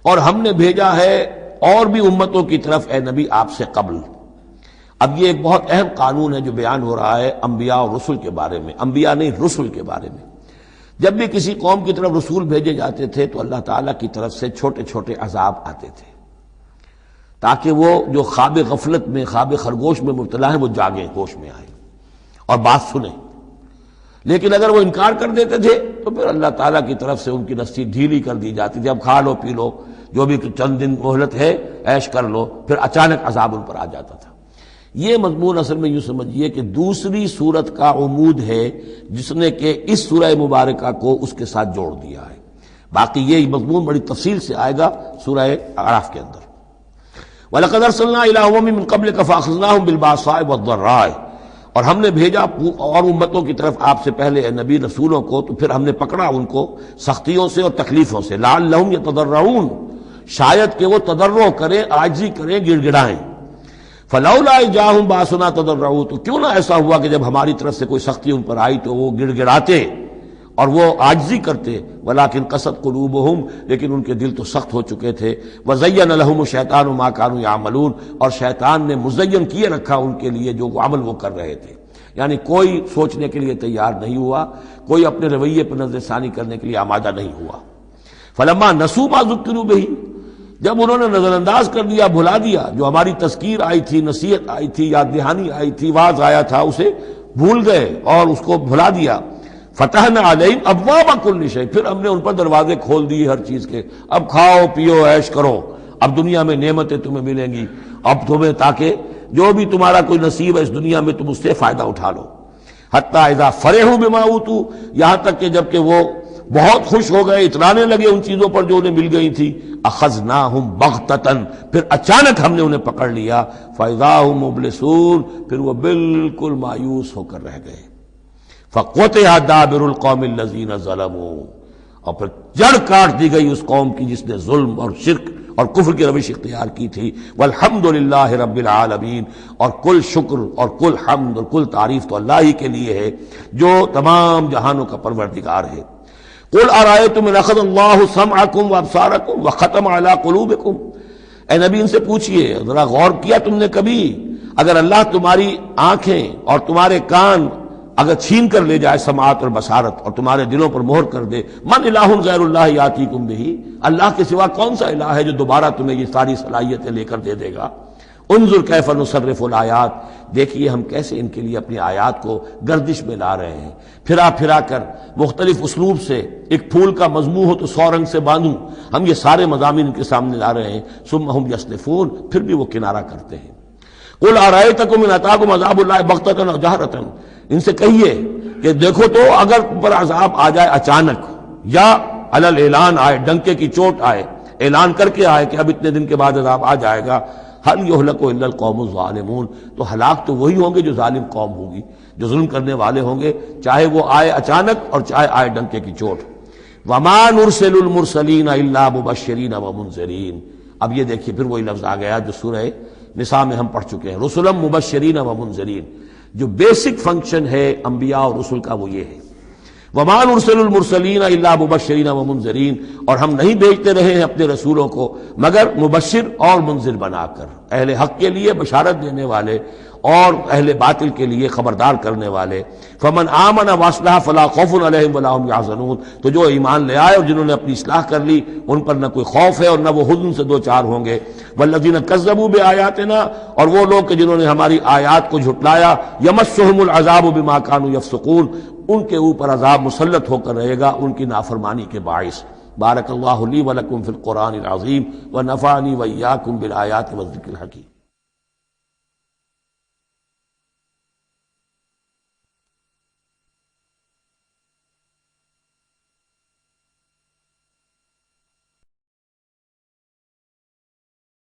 اور ہم نے بھیجا ہے اور بھی امتوں کی طرف اے نبی آپ سے قبل۔ اب یہ ایک بہت اہم قانون ہے جو بیان ہو رہا ہے انبیاء اور رسل کے بارے میں، انبیاء نہیں رسل کے بارے میں۔ جب بھی کسی قوم کی طرف رسول بھیجے جاتے تھے تو اللہ تعالیٰ کی طرف سے چھوٹے چھوٹے عذاب آتے تھے تاکہ وہ جو خواب غفلت میں، خواب خرگوش میں مبتلا ہیں وہ جاگیں، ہوش میں آئیں اور بات سنیں۔ لیکن اگر وہ انکار کر دیتے تھے تو پھر اللہ تعالیٰ کی طرف سے ان کی نصیحت ڈھیلی کر دی جاتی تھی، اب کھا لو پی لو، جو بھی چند دن مہلت ہے عیش کر لو، پھر اچانک عذاب ان پر آ جاتا تھا۔ یہ مضمون اصل میں یوں سمجھیے کہ دوسری سورت کا عمود ہے جس نے کہ اس سورہ مبارکہ کو اس کے ساتھ جوڑ دیا ہے۔ باقی یہ مضمون بڑی تفصیل سے آئے گا سورہ اعراف کے اندر۔ وَلَقَدْ أَرْسَلْنَا إِلَىٰ أُمَمٍ مِّن قَبْلِكَ فَأَخَذْنَاهُم بِالْبَأْسَاءِ وَالضَّرَّاءِ، اور ہم نے بھیجا اور امتوں کی طرف آپ سے پہلے اے نبی رسولوں کو، تو پھر ہم نے پکڑا ان کو سختیوں سے اور تکلیفوں سے، لعلہم یتضرعون، شاید کہ وہ تضرع کریں، عاجزی کریں، گڑ گڑائیں۔ فلولا اذ جاءہم باسنا تضرعوا، تو کیوں نہ ایسا ہوا کہ جب ہماری طرف سے کوئی سختی ان پر آئی تو وہ گڑ گڑاتے اور وہ عاجزی کرتے۔ ولکن قست قلوبہم، لیکن ان کے دل تو سخت ہو چکے تھے۔ وزین لہم الشیطان ما کانوا یعملون، اور شیطان نے مزین کیے رکھا ان کے لیے جو عمل وہ کر رہے تھے، یعنی کوئی سوچنے کے لیے تیار نہیں ہوا، کوئی اپنے رویے پر نظر ثانی کرنے کے لیے آمادہ نہیں ہوا۔ فلما نسوا ما ذکروا بہ، جب انہوں نے نظر انداز کر دیا، بھلا دیا، جو ہماری تذکیر آئی تھی، نصیحت آئی تھی، یاد دہانی آئی تھی، واعظ آیا تھا، اسے بھول گئے اور اس کو بھلا دیا۔ فتحنا علیہم ابواب کل شیء، پھر ہم نے ان پر دروازے کھول دیے ہر چیز کے، اب کھاؤ پیو عیش کرو، اب دنیا میں نعمتیں تمہیں ملیں گی، اب تمہیں تاکہ جو بھی تمہارا کوئی نصیب ہے اس دنیا میں تم اس سے فائدہ اٹھا لو۔ حتی اذا فرحوا بما اوتوا، یہاں تک کہ جب کہ وہ بہت خوش ہو گئے، اترانے لگے ان چیزوں پر جو انہیں مل گئی تھی، اخذناہم بغتۃ، پھر اچانک ہم نے انہیں پکڑ لیا، فاذا هم مبلسون، پھر وہ بالکل مایوس ہو کر رہ گئے۔ فقطع دابر القوم الذین ظلموا، اور پھر جڑ کاٹ دی گئی اس قوم کی جس نے ظلم اور شرک اور کفر کی روش اختیار کی تھی۔ والحمدللہ رب العالمین، اور کل شکر اور کل حمد اور کل تعریف تو اللہ ہی کے لیے ہے جو تمام جہانوں کا پروردگار ہے۔ قل ارأیتم ان اخذ اللہ سمعکم وابصارکم وختم علی قلوبکم، اے نبی ان سے پوچھئے، ذرا غور کیا تم نے کبھی، اگر اللہ تمہاری آنکھیں اور تمہارے کان اگر چھین کر لے جائے سماعت اور بصارت اور تمہارے دلوں پر مہر کر دے، من الہ غیر اللہ یاتیکم بہ، اللہ کے سوا کون سا الہ ہے جو دوبارہ تمہیں یہ ساری صلاحیتیں لے کر دے دے گا۔ انظر کیف نصرف الآیات، دیکھیے ہم کیسے ان کے لیے اپنی آیات کو گردش میں لا رہے ہیں، پھرا پھرا کر مختلف اسلوب سے، ایک پھول کا مضمون ہو تو 100 رنگ سے باندھوں، ہم یہ سارے مضامین ان کے سامنے لا رہے ہیں۔ ثم ہم یصدفون، پھر بھی وہ کنارہ کرتے ہیں۔ قل ارأیتکم ان اتاکم عذاب اللہ بغتۃ و جہرۃ، ان سے کہیے کہ دیکھو تو اگر پر عذاب آ جائے اچانک یا علی الاعلان آئے، ڈنکے کی چوٹ آئے، اعلان کر کے آئے کہ اب اتنے دن کے بعد عذاب آ جائے گا، هل يهلك الا القوم الظالمون، تو ہلاک تو وہی ہوں گے جو ظالم قوم ہوگی، جو ظلم کرنے والے ہوں گے، چاہے وہ آئے اچانک اور چاہے آئے ڈنکے کی چوٹ۔ وما نرسل المرسلین الا مبشرین ومنذرین. اب یہ دیکھیے پھر وہی لفظ آ گیا جو سورہ نساء میں ہم پڑھ چکے ہیں، رسلا مبشرین ومنذرین. جو بیسک فنکشن ہے انبیاء اور رسل کا وہ یہ ہے. وما نرسل المرسلین الا مبشرین ومنذرین، اور ہم نہیں بھیجتے رہے ہیں اپنے رسولوں کو مگر مبشر اور منذر بنا کر، اہل حق کے لیے بشارت دینے والے اور اہل باطل کے لیے خبردار کرنے والے. فمن آمن واصلح فلا خوف علیہم ولا هم يحزنون. تو جو ایمان لے آئے اور جنہوں نے اپنی اصلاح کر لی ان پر نہ کوئی خوف ہے اور نہ وہ حزن سے دو چار ہوں گے. والذین کذبوا بآیاتنا، اور وہ لوگ کہ جنہوں نے ہماری آیات کو جھٹلایا، یمسهم العذاب بما كانوا يفسقون، ان کے اوپر عذاب مسلط ہو کر رہے گا ان کی نافرمانی کے باعث. بارک اللہ لی ولکم فی القرآن العظیم ونفعنی وإیاکم بالآیات والذکر الحکیم.